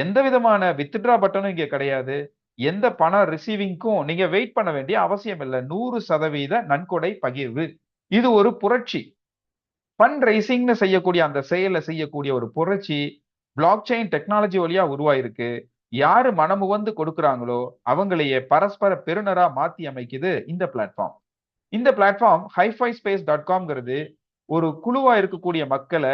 எந்த விதமான வித்ட்ரா பட்டனும் இங்க கிடையாது. எந்த பண ரிசீவிங்க்கும் நீங்க வெயிட் பண்ண வேண்டிய அவசியம் இல்ல. 100% நன்கொடை பகிர்வு. இது ஒரு புரட்சி. ஃபண்ட் ரைசிங்னு செய்யக்கூடிய அந்த செயல செய்யக்கூடிய ஒரு புரட்சி பிளாக் செயின் டெக்னாலஜி வழியா உருவாயிருக்கு. யாரு மனமுவந்து கொடுக்குறாங்களோ அவங்களையே பரஸ்பர பெறுநரா மாத்தி அமைக்குது இந்த பிளாட்ஃபார்ம். இந்த பிளாட்ஃபார்ம் hifiSpace.comங்கிறது ஒரு குழுவா இருக்கக்கூடிய மக்கள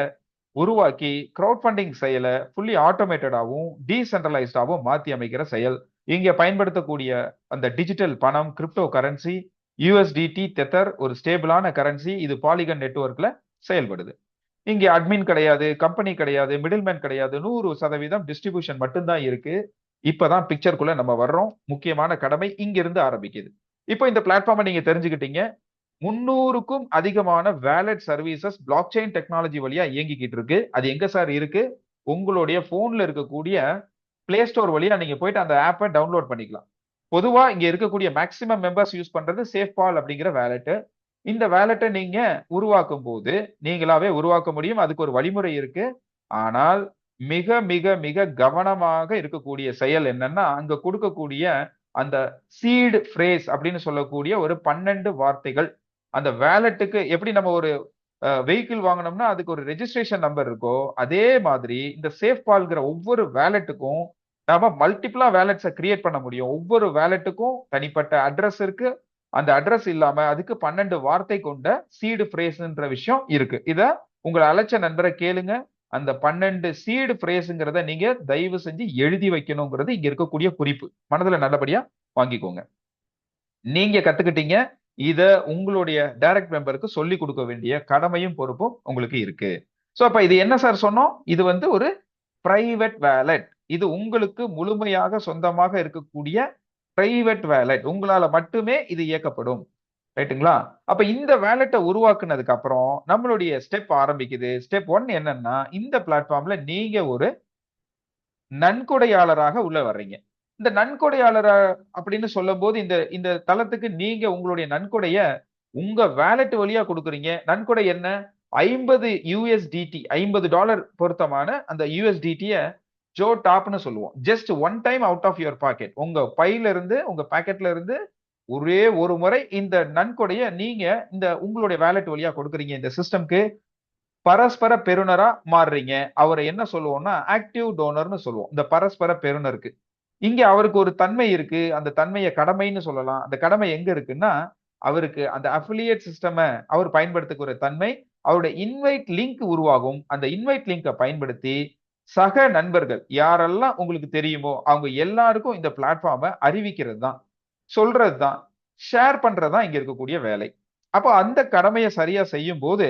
உருவாக்கி கிரவுட் ஃபண்டிங் செயல ஃபுல்லி ஆட்டோமேட்டடாவும் டீசென்ட்ரலைஸ்டாவும் மாத்தி அமைக்கிற செயல். இங்க பயன்படுத்தக்கூடிய அந்த டிஜிட்டல் பணம், கிரிப்டோ கரன்சி, யுஎஸ்டிடி, தெத்தர் ஒரு ஸ்டேபிளான கரன்சி. இது பாலிகன் நெட்வொர்க்ல செயல்படுது. இங்க அட்மின் கிடையாது, கம்பெனி கிடையாது, மிடில்மேன் கிடையாது. 100% டிஸ்ட்ரிபியூஷன் மட்டும்தான் இருக்கு. இப்பதான் பிக்சர்க்குள்ள நம்ம வர்றோம். முக்கியமான கடமை இங்கிருந்து ஆரம்பிக்குது. இப்போ இந்த பிளாட்ஃபார்மை நீங்க தெரிஞ்சுக்கிட்டீங்க. 300க்கும் அதிகமான wallet services block chain technology வழியா இயங்கிக்கிட்டு இருக்கு. அது எங்க சார் இருக்கு? உங்களுடைய போன்ல இருக்கக்கூடிய பிளே ஸ்டோர் வழியா நீங்க போயிட்டு அந்த ஆப்பை டவுன்லோட் பண்ணிக்கலாம். பொதுவா இங்க இருக்கக்கூடிய மேக்ஸிமம் மெம்பர்ஸ் யூஸ் பண்றது சேஃப்பால் அப்படிங்கிற வேலட். இந்த வேலட்டை நீங்க உருவாக்கும் போது நீங்களாவே உருவாக்க முடியும். அதுக்கு ஒரு வழிமுறை இருக்கு. ஆனால் மிக மிக மிக கவனமாக இருக்கக்கூடிய செயல் என்னன்னா, அங்க கொடுக்கக்கூடிய அந்த சீட் ஃப்ரேஸ் அப்படின்னு சொல்லக்கூடிய ஒரு 12 வார்த்தைகள். அந்த வேலட்டுக்கு எப்படி நம்ம ஒரு வெஹிக்கிள் வாங்கினோம்னா அதுக்கு ஒரு ரெஜிஸ்ட்ரேஷன் நம்பர் இருக்கோ, அதே மாதிரி இந்த சேஃப் பால்ங்கிற ஒவ்வொரு வேலட்டுக்கும் நாம மல்டிபிளா வேலட்ஸை கிரியேட் பண்ண முடியும். ஒவ்வொரு வேலட்டுக்கும் தனிப்பட்ட அட்ரஸ் இருக்கு. அந்த அட்ரஸ் இல்லாம அதுக்கு 12 வார்த்தை கொண்ட சீடு பிரேஸ்ன்ற விஷயம் இருக்கு. இத உங்களை அழைச்ச நண்பரை கேளுங்க. அந்த 12 சீடு பிரேஸ்ங்கிறத நீங்க தயவு செஞ்சு எழுதி வைக்கணுங்கிறது இங்க இருக்கக்கூடிய குறிப்பு. மனதுல நல்லபடியா வாங்கிக்கோங்க. நீங்க கத்துக்கிட்டீங்க. இத உங்களுடைய டைரக்ட் மெம்பருக்கு சொல்லி கொடுக்க வேண்டிய கடமையும் பொறுப்பும் உங்களுக்கு இருக்கு. சோ அப்ப இது என்ன சார் சொன்னோம்? இது வந்து ஒரு பிரைவேட் வேலட். இது உங்களுக்கு முழுமையாக சொந்தமாக இருக்கக்கூடிய பிரைவேட் வேலட். உங்களால மட்டுமே இது இயக்கப்படும். ரைட்டுங்களா? அப்ப இந்த வேலட்ட உருவாக்குனதுக்கு அப்புறம் நம்மளுடைய ஸ்டெப் ஆரம்பிக்குது. ஸ்டெப் 1 என்னன்னா, இந்த பிளாட்ஃபார்ம்ல நீங்க ஒரு நன்கொடையாளராக உள்ள வர்றீங்க. இந்த நன்கொடையாளர் அப்படின்னு சொல்லும்போது இந்த இந்த தளத்துக்கு நீங்க உங்களுடைய நன்கொடைய உங்க வாலெட் வழியா கொடுக்குறீங்க. நன்கொடை என்ன? 50 USDT, $50 பொருத்தமான அந்த USDT-ய ஜோ டாப்னு சொல்லுவோம். Just one time out of your pocket. உங்க பையில இருந்து, உங்க பாக்கெட்ல இருந்து ஒரே ஒரு முறை இந்த நன்கொடைய நீங்க இந்த உங்களுடைய வாலெட் வழியா கொடுக்குறீங்க. இந்த சிஸ்டம்க்கு பரஸ்பர பெறுநரா மாறுறீங்க. அவரை என்ன சொல்லுவோம்னா, ஆக்டிவ் டோனர்னு சொல்லுவோம். இந்த பரஸ்பர பெறுநருக்கு. இங்க அவருக்கு ஒரு தன்மை இருக்கு. அந்த தன்மைய கடமைன்னு சொல்லலாம். அந்த கடமை எங்க இருக்குன்னா, அவருக்கு அந்த அஃபிலியேட் சிஸ்டம அவர் பயன்படுத்தக்கூடிய தன்மை, அவருடைய இன்வைட் லிங்க் உருவாகும். அந்த இன்வைட் லிங்க பயன்படுத்தி, சக நண்பர்கள் யாரெல்லாம் உங்களுக்கு தெரியுமோ, அவங்க எல்லாருக்கும் இந்த பிளாட்ஃபார்ம அறிவிக்கிறது தான். சொல்றது தான். ஷேர் பண்றது தான் இங்க இருக்கக்கூடிய வேலை. அப்போ அந்த கடமைய சரியா செய்யும்போது,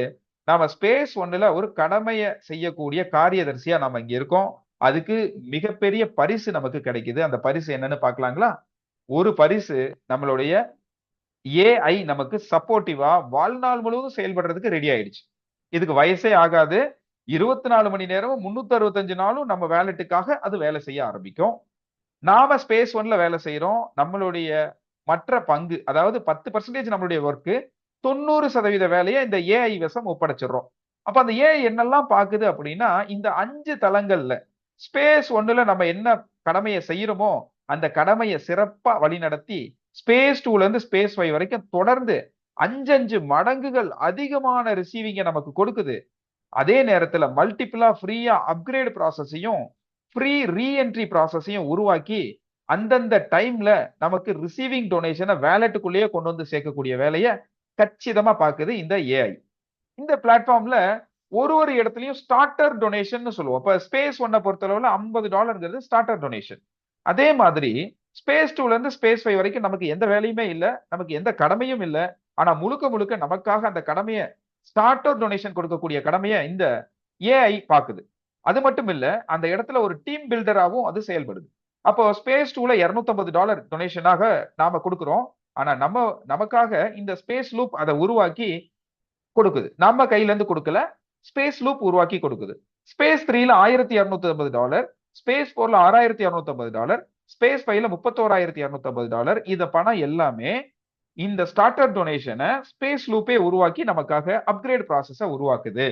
நாம ஸ்பேஸ் ஒன்னுல ஒரு கடமைய செய்யக்கூடிய காரியதரிசியா நாம இங்க இருக்கோம். அதுக்கு மிகப்பெரிய பரிசு நமக்கு கிடைக்குது. அந்த பரிசு என்னன்னு பார்க்கலாங்களா? ஒரு பரிசு நம்மளுடைய ஏஐ நமக்கு சப்போர்ட்டிவா வாழ்நாள் முழுவதும் செயல்படுறதுக்கு ரெடி ஆயிடுச்சு. இதுக்கு வயசே ஆகாது. 24 மணி நேரமும் 365 நாளும் நம்ம வேலட்டுக்காக அது வேலை செய்ய ஆரம்பிக்கும். நாம ஸ்பேஸ் ஒன்ல வேலை செய்றோம். நம்மளுடைய மற்ற பங்கு, அதாவது 10% நம்மளுடைய வொர்க்கு, 90% வேலைய இந்த ஏஐ வசம் ஒப்படைச்சிடுறோம். அப்ப அந்த ஏஐ என்னெல்லாம் பாக்குது அப்படின்னா, இந்த 5 தளங்கள்ல ஸ்பேஸ் ஒன்னுல நம்ம என்ன கடமைய செய்யறோமோ, அந்த கடமைய சிறப்பா வழிநடத்தி, ஸ்பேஸ் 2ல இருந்து ஸ்பேஸ் 5 வரைக்கும் தொடர்ந்து 5 மடங்குகள் அதிகமான ரிசீவிங்க நமக்கு கொடுக்குது. அதே நேரத்துல மல்டிபிளா ஃப்ரீயா அப்கிரேட் ப்ராசஸையும், ஃப்ரீ ரீஎன்ட்ரி ப்ராசஸையும் உருவாக்கி, அந்தந்த டைம்ல நமக்கு ரிசீவிங் டொனேஷன வாலெட்டுக்குள்ளேயே கொண்டு வந்து சேர்க்கக்கூடிய வேலைய கச்சிதமா பாக்குது இந்த ஏஐ. இந்த பிளாட்ஃபார்ம்ல ஒரு இடத்துலயும் ஸ்டார்ட்டர் டொனேஷன்னு சொல்லுவோம். இப்ப ஸ்பேஸ் ஒன்ன பொறுத்தளவுல $50ங்கிறது ஸ்டார்ட்டர் டொனேஷன். அதே மாதிரி ஸ்பேஸ் 2ல இருந்து ஸ்பேஸ் 5 வரைக்கும் நமக்கு எந்த வேலையுமே இல்ல. நமக்கு எந்த கடமையும் இல்ல. ஆனா முழுக்க முழுக்க நமக்காக அந்த கடமைய ஸ்டார்ட்டர் டொனேஷன் கொடுக்கக்கூடிய கடமைய இந்த ஏஐ பாக்குது. அது மட்டும் இல்ல, அந்த இடத்துல ஒரு டீம் பில்டராவும் அது செயல்படுது. அப்போ ஸ்பேஸ் 2ல $250 டொனேஷனாக நாம கொடுக்கிறோம். ஆனா நமக்காக இந்த ஸ்பேஸ் லூப் அத உருவாக்கி கொடுக்குது. நம்ம கையில இருந்து கொடுக்கல. ஸ்பேஸ் லூப் உருவாக்கி கொடுக்குது. ஸ்பேஸ் 3ல $1250, ஸ்பேஸ் 4ல $6250, ஸ்பேஸ் 5ல $31250. இந்த பணம் எல்லாமே இந்த ஸ்டார்ட்டர் டொனேஷன ஸ்பேஸ் லூப்பே உருவாக்கி நமக்காக அப்கிரேட் ப்ராசஸ உருவாக்குது.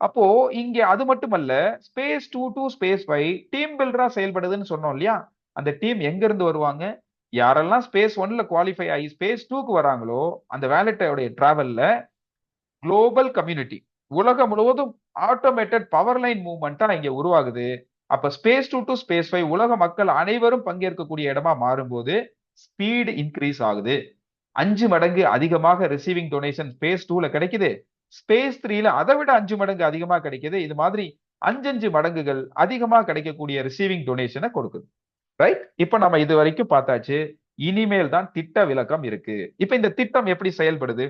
அப்போ இங்க அது மட்டுமல்ல, ஸ்பேஸ் 2 டு ஸ்பேஸ் 5 டீம் பில்டரா செயல்படுதுன்னு சொன்னோம் இல்லையா? அந்த டீம் எங்க இருந்து வருவாங்க? யாரெல்லாம் ஸ்பேஸ் 1ல குவாலிஃபை ஆகி ஸ்பேஸ் 2க்கு வராங்களோ, அந்த வாலெட்டோட டிராவல்ல குளோபல் கம்யூனிட்டி, உலகம் முழுவதும் ஆட்டோமேட்டட் பவர் லைன் மூவ்மெண்டா இங்க உருவாகுது. அப்ப ஸ்பேஸ் 2 டு ஸ்பேஸ் 5 உலக மக்கள் அனைவரும் பங்கேற்கக்கூடிய இடமா மாறும்போது ஸ்பீடு இன்கிரீஸ் ஆகுது. 5 மடங்கு அதிகமாக ரிசீவிங் டொனேஷன் ஸ்பேஸ் 2ல கிடைக்குது. ஸ்பேஸ் 3ல அதை விட 5 மடங்கு அதிகமா கிடைக்குது. இது மாதிரி 5 மடங்குகள் அதிகமா கிடைக்கக்கூடிய ரிசீவிங் டொனேஷனை கொடுக்குது. ரைட்? இப்ப நம்ம இது வரைக்கும் பார்த்தாச்சு. இனிமேல் தான் திட்ட விளக்கம் இருக்கு. இப்ப இந்த திட்டம் எப்படி செயல்படுது?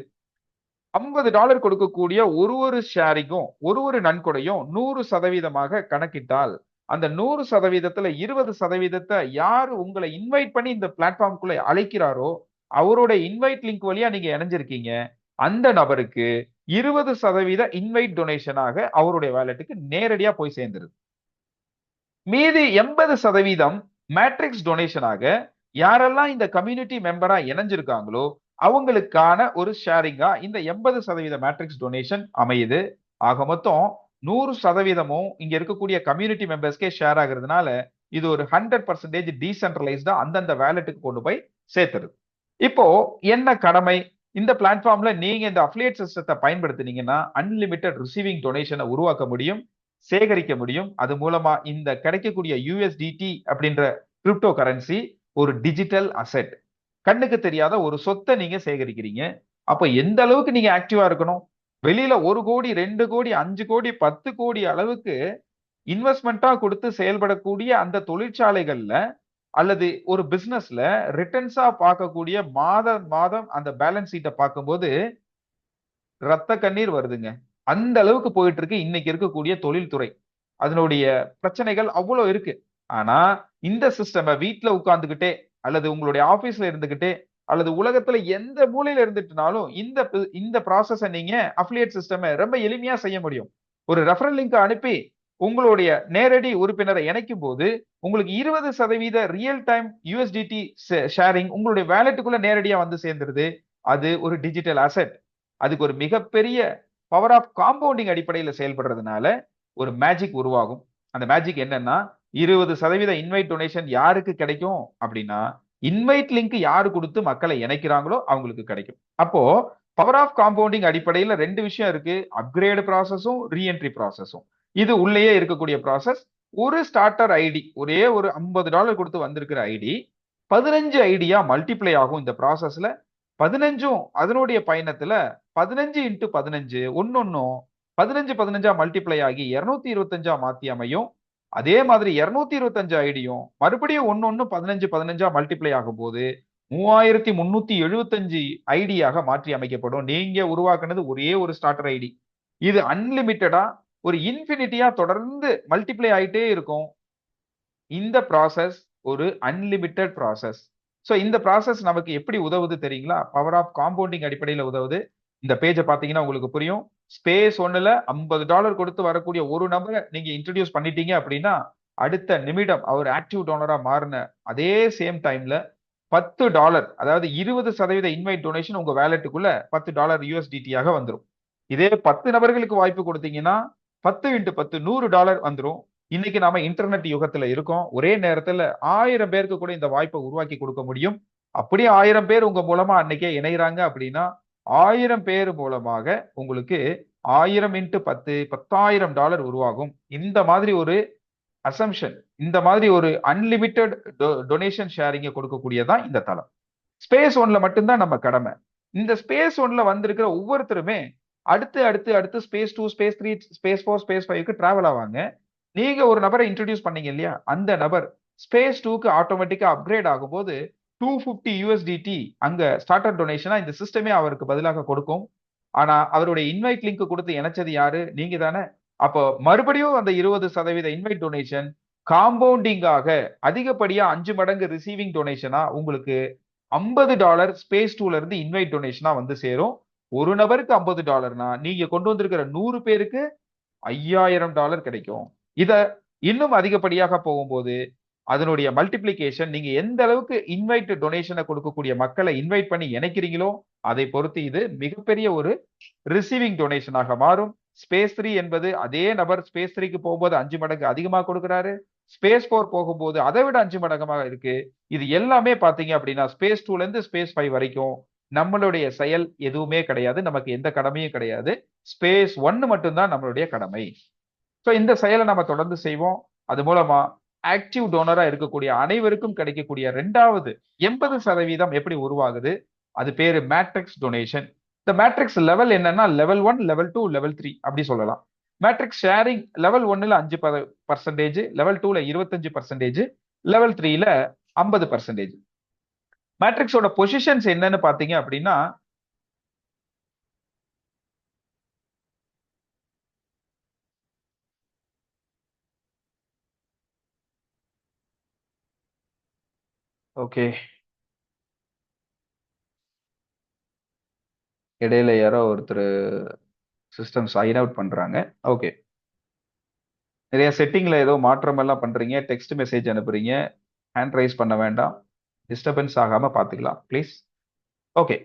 $50 கொடுக்கக்கூடிய ஒரு ஷேரிங்கும், ஒரு நன்கொடையும் 100% கணக்கிட்டால், அந்த 100%த்துல 20% யாரு உங்களை இன்வைட் பண்ணி இந்த பிளாட்ஃபார்ம்குள்ள அழைக்கிறாரோ, அவரோட இன்வைட் லிங்க் வழியா நீங்க இணைஞ்சிருக்கீங்க. அந்த நபருக்கு 20% இன்வைட் டொனேஷனாக அவருடைய வாலெட்டுக்கு நேரடியா போய் சேர்ந்துருது. மீதி 80% மேட்ரிக்ஸ் டொனேஷனாக யாரெல்லாம் இந்த கம்யூனிட்டி மெம்பரா இணைஞ்சிருக்காங்களோ, அவங்களுக்கான ஒரு ஷேரிங்கா இந்த 80% மேட்ரிக்ஸ் டொனேஷன் அமையுது. ஆக மொத்தம் 100%மும் இங்க இருக்கக்கூடிய கம்யூனிட்டி மெம்பர்ஸ்க்கே ஷேர் ஆகுறதுனால, இது ஒரு 100% டீசென்ட்ரலைஸ்டா அந்தந்த வாலெட்டுக்கு கொண்டு போய் சேர்த்துருது. இப்போ என்ன கடமை? இந்த பிளாட்ஃபார்ம்ல நீங்க இந்த அஃபிலியேட் சிஸ்டத்தை பயன்படுத்தினீங்கன்னா, அன்லிமிட்டெட் ரிசீவிங் டொனேஷனை உருவாக்க முடியும், சேகரிக்க முடியும். அது மூலமா இந்த கிடைக்கக்கூடிய USDT அப்படின்ற கிரிப்டோ கரன்சி ஒரு டிஜிட்டல் அசெட். கண்ணுக்கு தெரியாத ஒரு சொத்தை நீங்க சேகரிக்கிறீங்க. அப்ப எந்த அளவுக்கு நீங்க ஆக்டிவா இருக்கணும்? வெளியில 1 கோடி, 2 கோடி, 5 கோடி, 10 கோடி அளவுக்கு இன்வெஸ்ட்மெண்டா கொடுத்து செயல்படக்கூடிய அந்த தொழிற்சாலைகள்ல அல்லது ஒரு பிசினஸ்ல ரிட்டர்ன்ஸா பார்க்கக்கூடிய மாதம் அந்த பேலன்ஸ் ஷீட்டை பார்க்கும்போது ரத்த கண்ணீர் வருதுங்க. அந்த அளவுக்கு போயிட்டு இருக்கு இன்னைக்கு இருக்கக்கூடிய தொழில்துறை. அதனுடைய பிரச்சனைகள் அவ்வளவு இருக்கு. ஆனா இந்த சிஸ்டம வீட்ல உட்கார்ந்துகிட்டே அல்லது உங்களுடைய ஆபீஸ்ல இருந்துகிட்டே அல்லது உலகத்துல எந்த மூலையில இருந்துட்டுனாலும் இந்த ப்ராசஸ நீங்க அஃபிலியேட் சிஸ்டம் ரொம்ப எளிமையா செய்ய முடியும். ஒரு ரெஃபரல் லிங்க் அனுப்பி உங்களுடைய நேரடி உறுப்பினரை இணைக்கும் போது உங்களுக்கு 20% ரியல் டைம் யூஎஸ்டிடி ஷேரிங் உங்களுடைய வேலெட்டுக்குள்ள நேரடியா வந்து சேர்ந்துருது. அது ஒரு டிஜிட்டல் அசெட். அதுக்கு ஒரு மிகப்பெரிய பவர் ஆஃப் காம்பவுண்டிங் அடிப்படையில் செயல்படுறதுனால ஒரு மேஜிக் உருவாகும். அந்த மேஜிக் என்னன்னா 20% இன்வைட் டொனேஷன் யாருக்கு கிடைக்கும் அப்படின்னா இன்வைட் லிங்க் யாரு கொடுத்து மக்களை இணைக்கிறாங்களோ அவங்களுக்கு கிடைக்கும். அப்போ பவர் ஆஃப் காம்பவுண்டிங் அடிப்படையில் ரெண்டு விஷயம் இருக்கு. அப்கிரேட் ப்ராசஸும் ரீஎன்ட்ரி ப்ராசஸும். இது உள்ளேயே இருக்கக்கூடிய ப்ராசஸ். ஒரு ஸ்டார்டர் ஐடி ஒரே ஒரு $50 கொடுத்து வந்திருக்கிற ஐடி 15 ஐடியா மல்டிப்ளை ஆகும் இந்த ப்ராசஸ்ல. 15ம் அதனுடைய பயணத்துல 15 × 15 ஒன்னொன்னும் 15 மல்டிப்ளை ஆகி 225 மாத்தி அமையும். அதே மாதிரி 225 ஐடியும் மறுபடியும் ஒன்னொன்னு 15 மல்டிப்ளை ஆகும் போது 3375 ஐடியாக மாற்றி அமைக்கப்படும். நீங்க உருவாக்குனது ஒரே ஒரு ஸ்டார்டர் ஐடி. இது அன்லிமிட்டடா ஒரு இன்ஃபினிட்டியா தொடர்ந்து மல்டிப்ளை ஆயிட்டே இருக்கும். இந்த ப்ராசஸ் ஒரு அன்லிமிட்டட் ப்ராசஸ். சோ இந்த ப்ராசஸ் நமக்கு எப்படி உதவுது தெரியுங்களா? பவர் ஆஃப் காம்பவுண்டிங் அடிப்படையில் உதவுது. இந்த பேஜை பாத்தீங்கன்னா உங்களுக்கு புரியும். ஸ்பேஸ் ஒன்னுல $50 கொடுத்து வரக்கூடிய ஒரு நபரை நீங்க இன்ட்ரடியூஸ் பண்ணிட்டீங்க அப்படின்னா அடுத்த நிமிடம் அவர் ஆக்டிவ் டோனரா மாறின அதே சேம் டைம்ல $10, அதாவது 20% இன்வைட் டொனேஷன் உங்க வேலெட்டுக்குள்ள $10 யூஎஸ்டிடியாக வந்துடும். இதே 10 நபர்களுக்கு வாய்ப்பு கொடுத்தீங்கன்னா 10 × 10 $100 வந்துடும். இன்னைக்கு நாம இன்டர்நெட் யுகத்துல இருக்கோம். ஒரே நேரத்துல 1000 பேருக்கு கூட இந்த வாய்ப்பை உருவாக்கி கொடுக்க முடியும். அப்படியே 1000 பேர் உங்க மூலமா அன்னைக்கே இணைகிறாங்க அப்படின்னா 1000 பேர் மூலமாக உங்களுக்கு 1000 × 10 $10,000 உருவாகும். இந்த மாதிரி ஒரு அசம்ஷன், இந்த மாதிரி ஒரு அன்லிமிட்டெட் டொனேஷன் ஷேரிங்க கொடுக்கக்கூடியதான் இந்த தளம். ஸ்பேஸ் ஒன்ல மட்டும்தான் நம்ம கடமை. இந்த ஸ்பேஸ் ஒன்ல வந்திருக்கிற ஒவ்வொருத்தருமே அடுத்து அடுத்து அடுத்து ஸ்பேஸ் 2, ஸ்பேஸ் 3, ஸ்பேஸ் 4, ஸ்பேஸ் 5க்கு டிராவல் ஆவாங்க. நீங்க ஒரு நபரை இன்ட்ரடியூஸ் பண்ணீங்க இல்லையா, அந்த நபர் ஸ்பேஸ் 2க்கு ஆட்டோமேட்டிக்கா அப்கிரேட் ஆகும்போது 250 யூஎஸ்டிடி அங்க ஸ்டார்டர் டொனேஷனா இந்த சிஸ்டமே அவருக்கு பதிலாக கொடுக்கும். ஆனா அவருடைய இன்வைட் லிங்க் கொடுத்து இணைச்சது யாரு? நீங்க தானே. அப்போ மறுபடியும் அந்த 20% இன்வைட் டொனேஷன் காம்பவுண்டிங்காக அதிகப்படியா 5 மடங்கு ரிசீவிங் டொனேஷனா உங்களுக்கு $50 ஸ்பேஸ் 2ல இருந்து இன்வைட் டொனேஷனா வந்து சேரும். ஒரு நபருக்கு $50னா நீங்க கொண்டு வந்திருக்கிற 100 பேருக்கு $5000 கிடைக்கும். இத இன்னும் அதிகப்படியாக போகும்போது அதனுடைய மல்டிப்ளிகேஷன் நீங்க எந்த அளவுக்கு இன்வைட் டொனேஷனை கொடுக்கக்கூடிய மக்களை இன்வைட் பண்ணி இணைக்கிறீங்களோ அதை பொறுத்து இது மிகப்பெரிய ஒரு ரிசீவிங் டொனேஷனாக மாறும். ஸ்பேஸ் 3 என்பது அதே நபர் ஸ்பேஸ் 3க்கு போகும்போது 5 மடங்கு அதிகமாக கொடுக்கிறாரு. ஸ்பேஸ் 4 போகும்போது அதை விட 5 மடங்காக இருக்கு. இது எல்லாமே பாத்தீங்க அப்படின்னா ஸ்பேஸ் 2ல இருந்து ஸ்பேஸ் 5 வரைக்கும் நம்மளுடைய செயல் எதுவுமே கிடையாது. நமக்கு எந்த கடமையும் கிடையாது. ஸ்பேஸ் 1 மட்டும்தான் நம்மளுடைய கடமை. சோ இந்த செயலை நம்ம தொடர்ந்து செய்வோம். அது மூலமா ஆக்டிவ் டோனரா இருக்கக்கூடிய அனைவருக்கும் கிடைக்கக்கூடிய 2வது 80% எப்படி உருவாகுது? அது பேரு மேட்ரிக்ஸ் டொனேஷன். இந்த மேட்ரிக்ஸ் லெவல் என்னன்னா லெவல் 1, லெவல் 2, லெவல் 3 அப்படி சொல்லலாம். மேட்ரிக்ஸ் ஷேரிங் லெவல் 1ல 5%, லெவல் 2ல 25%, லெவல் 3ல 50%. மேட்ரிக்ஸோட பொசிஷன்ஸ் என்னன்னு பாத்தீங்க அப்படின்னா ஓகே, இடையில யாரோ ஒருத்தர் சிஸ்டம் சைன் அவுட் பண்றாங்க. ஓகே, நிறைய செட்டிங்ல ஏதோ மாற்றம் எல்லாம் பண்றீங்க, டெக்ஸ்ட் மெசேஜ் அனுப்புறீங்க, ஹேண்ட் ரைஸ் பண்ண வேண்டாம், டிஸ்டர்பன்ஸ் ஆகாம பாத்துக்கலாம் please. Okay,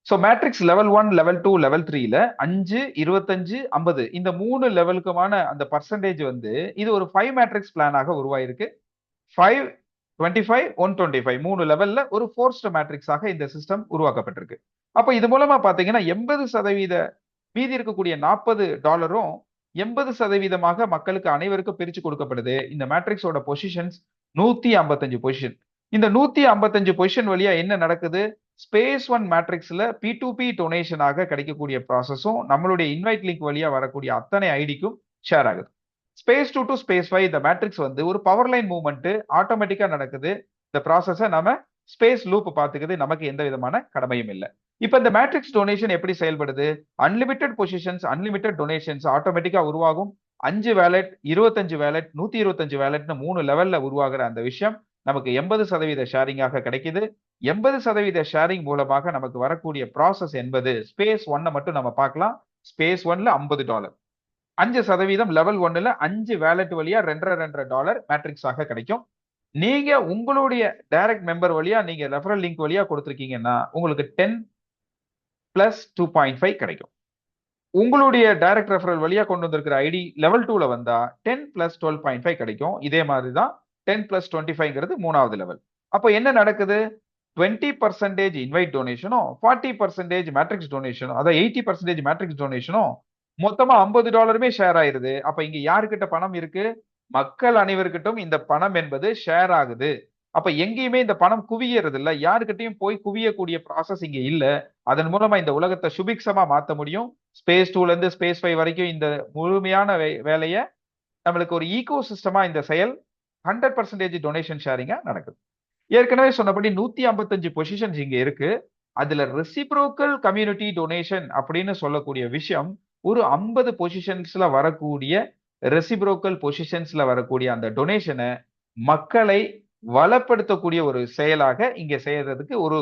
so matrix level 1, level 2, level 3ல 5, 25, 50 இந்த 3 லெவலுக்குமான அந்த பர்சன்டேஜ் வந்து இது ஒரு 5 மேட்ரிக்ஸ் பிளானாக உருவாயிருக்கு. 5, 25, 125 3 லெவல்ல ஒரு ஃபோர்ஸ்ட் மேட்ரிக்ஸாக இந்த சிஸ்டம் உருவாக்கப்பட்டிருக்கு. அப்ப இது மூலமா பாத்தீங்கன்னா 80% மீதி இருக்கக்கூடிய $40ம் 80% மக்களுக்கு அனைவருக்கும் பிரிச்சு கொடுக்கப்படுது. இந்த மேட்ரிக்ஸோட பொசிஷன்ஸ் 155 பொசிஷன். இந்த 155 பொசிஷன் வழியா என்ன நடக்குது? ஸ்பேஸ் 1 மேட்ரிக்ஸ்ல P2P டொனேஷனாக கிடைக்கக்கூடிய ப்ராசஸும் நம்மளுடைய இன்வைட் லிங்க் வழியா வரக்கூடிய அத்தனை ஐடிக்கும் ஷேர் ஆகுது. ஸ்பேஸ் 2 டு ஸ்பேஸ் 5 இந்த மேட்ரிக்ஸ் வந்து ஒரு பவர் லைன் மூவ்மெண்ட் ஆட்டோமேட்டிக்கா நடக்குது. இந்த ப்ராசஸை நம்ம ஸ்பேஸ் லூப் பாத்துக்குது. நமக்கு எந்த விதமான கடமையும் இல்லை. இப்ப இந்த மேட்ரிக்ஸ் டொனேஷன் எப்படி செயல்படுது? அன்லிமிட்டெட் பொசிஷன்ஸ், அன்லிமிட்டெட் டொனேஷன்ஸ் ஆட்டோமேட்டிக்கா உருவாகும். 5 வேலட், 25 வேலட், 125 வேலட்னு 3 லெவல்ல உருவாகிற அந்த விஷயம் நமக்கு 80% ஷேரிங்காக கிடைக்குது. 80% ஷேரிங் மூலமாக நமக்கு வரக்கூடிய ப்ராசஸ் என்பது ஸ்பேஸ் 1 மட்டும் நம்ம பார்க்கலாம். ஸ்பேஸ் 1ல $50. 5% லெவல் 1ல 5 வேலட் வழியா $2.5 மேட்ரிக்ஸ் ஆக கிடைக்கும். நீங்க உங்களுடைய டைரக்ட் மெம்பர் வழியா நீங்க ரெஃபரல் லிங்க் வழியா கொடுத்திருக்கீங்கன்னா உங்களுக்கு 10 பிளஸ் 2.5 கிடைக்கும். உங்களுடைய டைரக்ட் ரெஃபரல் வழியா கொண்டு வந்திருக்கிற ஐடி லெவல் 2ல வந்தா 10 பிளஸ் 12.5 கிடைக்கும். இதே மாதிரி தான் 10 பிளஸ் 25ங்கிறது 3வது லெவல். அப்ப என்ன நடக்குது? 20% இன்வைட் டொனேஷனும் 40% மேட்ரிக்ஸ் டொனேஷனும் அதாவது 80% மேட்ரிக்ஸ் டொனேஷனும் மொத்தமா $50 ஷேர் ஆயிருது. அப்ப இங்க யாருக்கிட்ட பணம் இருக்கு? மக்கள் அனைவருக்கிட்டும் இந்த பணம் என்பது ஷேர் ஆகுது. அப்ப எங்கேயுமே இந்த பணம் குவியறது இல்ல. யாருக்கிட்டையும் போய் குவியக்கூடிய ப்ராசஸ் இங்க இல்ல. அதன் மூலமா இந்த உலகத்தை சுபிக்ஷமா மாத்த முடியும். ஸ்பேஸ் 2ல இருந்து ஸ்பேஸ் 5 வரைக்கும் இந்த முழுமையான வேலையை நம்மளுக்கு ஒரு ஈகோ சிஸ்டமா இந்த செயல் 100% டொனேஷன் ஷேரிங்கா நடக்குது. ஏற்கனவே சொன்னபடி 155 பொசிஷன்ஸ் இங்க இருக்கு. அதுல ரெசிப்ரோக்கல் கம்யூனிட்டி டொனேஷன் அப்படின்னு சொல்லக்கூடிய விஷயம் ஒரு 50 பொசிஷன்ஸ்ல வரக்கூடிய ரெசிப்ரோக்கல் பொசிஷன்ஸ்ல வரக்கூடிய அந்த டொனேஷனை மக்களை வளப்படுத்தக்கூடிய ஒரு செயலாக இங்க செய்யறதுக்கு ஒரு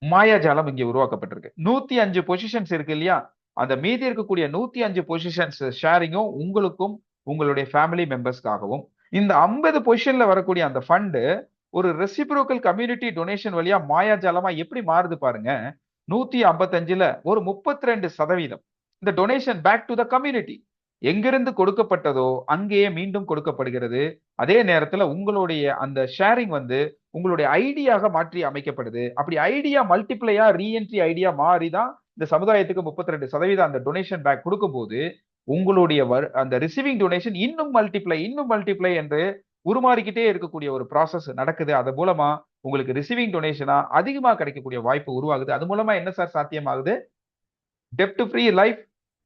மாயாஜாலம் இங்க உருவாக்கப்பட்டிருக்கு. 105 பொசிஷன்ஸ் இருக்கு இல்லையா? அந்த மீதி இருக்கக்கூடிய 105 பொசிஷன்ஸ் ஷேரிங்கும் உங்களுக்கும் உங்களுடைய ஃபேமிலி மெம்பர்ஸ்க்காகவும் இந்த 50 பொசிஷன்ல வரக்கூடிய அந்த ஃபண்ட் ஒரு ரெசிப்ரோக்கல் கம்யூனிட்டி டொனேஷன் வழியா மாயாஜாலமா எப்படி மாறுது பாருங்க. 155ல ஒரு 32% இந்த donation back to the community எங்கிருந்து கொடுக்கப்பட்டதோ அங்கேயே மீண்டும் கொடுக்கப்படுகிறது. அதே நேரத்துல உங்களுடைய அந்த ஷேரிங் வந்து உங்களுடைய ஐடியாக மாற்றி அமைக்கப்படுது. அப்படி ஐடியா மல்டிப்ளையா ரீஎன்ட்ரி ஐடியா மாறிதான் இந்த சமுதாயத்துக்கு 32% அந்த டொனேஷன் பேக் கொடுக்கும்போது உங்களுடைய அந்த ரிசீவிங் டொனேஷன் இன்னும் மல்டிப்ளை என்று உருமாறிக்கிட்டே இருக்கக்கூடிய ஒரு ப்ராசஸ் நடக்குது. அது மூலமா உங்களுக்கு ரிசீவிங் டொனேஷனா அதிகமா கிடைக்கக்கூடிய வாய்ப்பு உருவாகுது. அது மூலமா என்ன சார் சாத்தியமாகுது? டெப்ட் free life,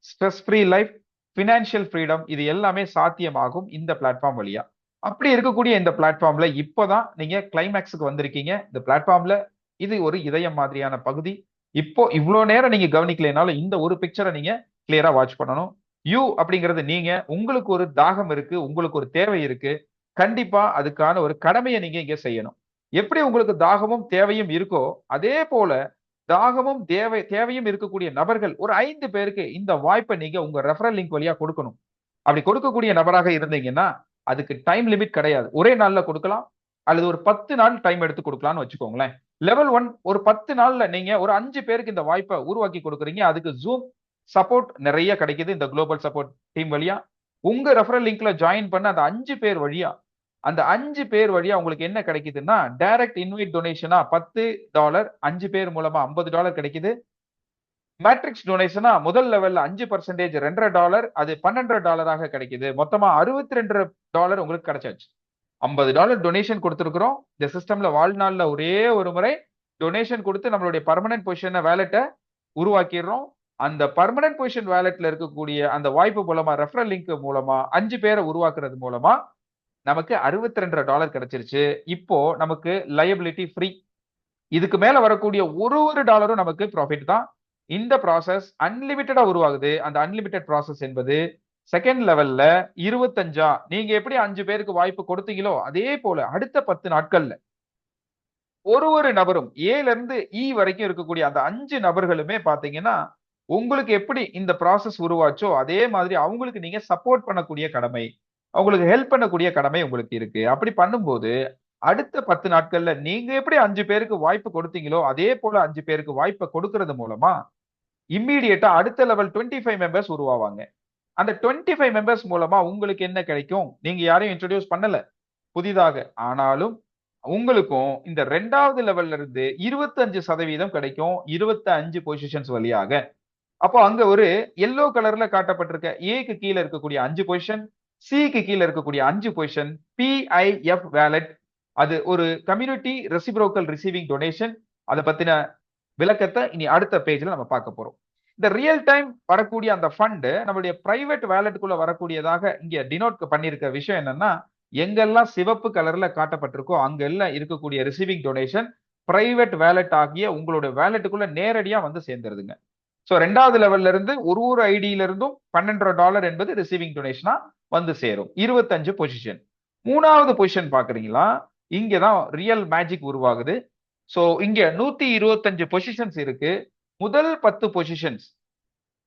stress free life, financial freedom இது எல்லாமே சாத்தியமாகும் இந்த பிளாட்ஃபார்ம் வழியா. அப்படி இருக்கக்கூடிய இந்த பிளாட்ஃபார்ம்ல இப்போதான் நீங்க கிளைமேக்ஸுக்கு வந்திருக்கீங்க. இந்த பிளாட்ஃபார்ம்ல இது ஒரு இதயம் மாதிரியான பகுதி. இப்போ இவ்வளவு நேரம் நீங்க கவனிக்கலைனாலும் இந்த ஒரு பிக்சரை நீங்க கிளியரா வாட்ச் பண்ணணும். அப்படிங்கிறது நீங்க. உங்களுக்கு ஒரு தாகம் இருக்கு, உங்களுக்கு ஒரு தேவை இருக்கு. கண்டிப்பா அதுக்கான ஒரு கடமையை நீங்க இங்க செய்யணும். எப்படி உங்களுக்கு தாகமும் தேவையும் இருக்கோ அதே போல தாகமும் தேவையும் இருக்கக்கூடிய நபர்கள் ஒரு 5 பேருக்கு இந்த வாய்ப்பை நீங்க உங்க ரெஃபரல் லிங்க் வழியா கொடுக்கணும். அப்படி கொடுக்கக்கூடிய நபராக இருந்தீங்கன்னா அதுக்கு டைம் லிமிட் கிடையாது. ஒரே நாள்ல கொடுக்கலாம் அல்லது ஒரு 10 நாள் டைம் எடுத்து கொடுக்கலாம்னு வச்சுக்கோங்களேன். லெவல் 1 ஒரு 10 நாள்ல நீங்க ஒரு 5 பேருக்கு இந்த வாய்ப்பை உருவாக்கி கொடுக்குறீங்க. அதுக்கு ஜூம் சப்போர்ட் நிறைய கிடைக்குது இந்த குளோபல் சப்போர்ட் டீம் வழியா. உங்க ரெஃபரல் லிங்க்ல ஜாயின் பண்ண அந்த 5 பேர் வழியா உங்களுக்கு என்ன கிடைக்குதுன்னா டைரக்ட் இன்வைட் டொனேஷனா $10 5 பேர் மூலமா $50 கிடைக்குது. மேட்ரிக்ஸ் டொனேஷனா முதல் லெவல்ல 5% $2.5 அது $12 கிடைக்குது. மொத்தமா $62 உங்களுக்கு கிடைச்சாச்சு. $50 டொனேஷன் கொடுத்திருக்கிறோம். இந்த சிஸ்டம்ல வாழ்நாள்ல ஒரே ஒரு முறை டொனேஷன் கொடுத்து நம்மளுடைய பர்மனன்ட் பொசிஷன் வேலெட்டை உருவாக்கிடுறோம். அந்த பர்மனன்ட் பொசிஷன் வேலெட்ல இருக்கக்கூடிய அந்த வாய்ப்பு மூலமா ரெஃபரல் லிங்க் மூலமா 5 பேரை உருவாக்குறது மூலமா நமக்கு $62 கிடைச்சிருச்சு. இப்போ நமக்கு லயபிலிட்டி ஃப்ரீ. இதுக்கு மேல வரக்கூடிய ஒரு டாலரும் நமக்கு ப்ராஃபிட் தான். இந்த ப்ராசஸ் அன்லிமிட்டடா உருவாகுது. அந்த அன்லிமிட்டட் ப்ராசஸ் என்பது செகண்ட் லெவல்ல 25 நீங்க எப்படி 5 பேருக்கு வாய்ப்பு கொடுத்தீங்களோ அதே போல அடுத்த 10 நாட்கள்ல ஒரு நபரும் ஏல இருந்து இ வரைக்கும் இருக்கக்கூடிய அந்த 5 நபர்களுமே பாத்தீங்கன்னா உங்களுக்கு எப்படி இந்த ப்ராசஸ் உருவாச்சோ அதே மாதிரி அவங்களுக்கு நீங்க சப்போர்ட் பண்ணக்கூடிய கடமை, அவங்களுக்கு ஹெல்ப் பண்ணக்கூடிய கடமை உங்களுக்கு இருக்கு. அப்படி பண்ணும்போது அடுத்த 10 நாட்கள்ல நீங்க எப்படி 5 பேருக்கு வாய்ப்பு கொடுத்தீங்களோ அதே போல 5 பேருக்கு வாய்ப்பை கொடுக்கறது மூலமா இம்மீடியட்டா அடுத்த லெவல் 25 மெம்பர்ஸ் உருவாவாங்க. அந்த 25 மெம்பர்ஸ் மூலமா உங்களுக்கு என்ன கிடைக்கும்? நீங்க யாரையும் இன்ட்ரோடியூஸ் பண்ணல புதிதாக. ஆனாலும் உங்களுக்கும் இந்த 2வது லெவல்ல இருந்து 25% கிடைக்கும் 25 பொசிஷன்ஸ் வழியாக. அப்போ அங்க ஒரு எல்லோ கலர்ல காட்டப்பட்டிருக்க ஏக்கு கீழே இருக்கக்கூடிய 5 பொசிஷன், சிக்கு கீழே இருக்கக்கூடிய 5 பொசிஷன், PIF வேலட் அது ஒரு கம்யூனிட்டி ரெசிப்ரோக்கல் ரிசீவிங் டொனேஷன். அதை பத்தின விளக்கத்தை இனி அடுத்த பேஜ்ல நம்ம பார்க்க போறோம். இந்த ரியல் டைம் வரக்கூடிய அந்த ஃபண்ட் நம்மளுடைய பிரைவேட் வேலட்டுக்குள்ள வரக்கூடியதாக இங்க டினோட் பண்ணிருக்க விஷயம் என்னன்னா எங்கெல்லாம் சிவப்பு கலர்ல காட்டப்பட்டிருக்கோ அங்கெல்லாம் இருக்கக்கூடிய ரிசீவிங் டொனேஷன் பிரைவேட் வேலட் ஆகிய உங்களுடைய வேலட்டுக்குள்ள நேரடியா வந்து சேர்ந்துருதுங்க. சோ 2வது லெவல்ல இருந்து ஒரு ஐடியில இருந்தும் $12 என்பது ரிசீவிங் டொனேஷனா வந்து சேரும். 25 பொசிஷன். 3வது பொசிஷன் பாக்குறீங்களா? இங்கதான் ரியல் மேஜிக் உருவாகுது. சோ இங்க 125 பொசிஷன்ஸ் இருக்கு. முதல் 10 பொசிஷன்ஸ்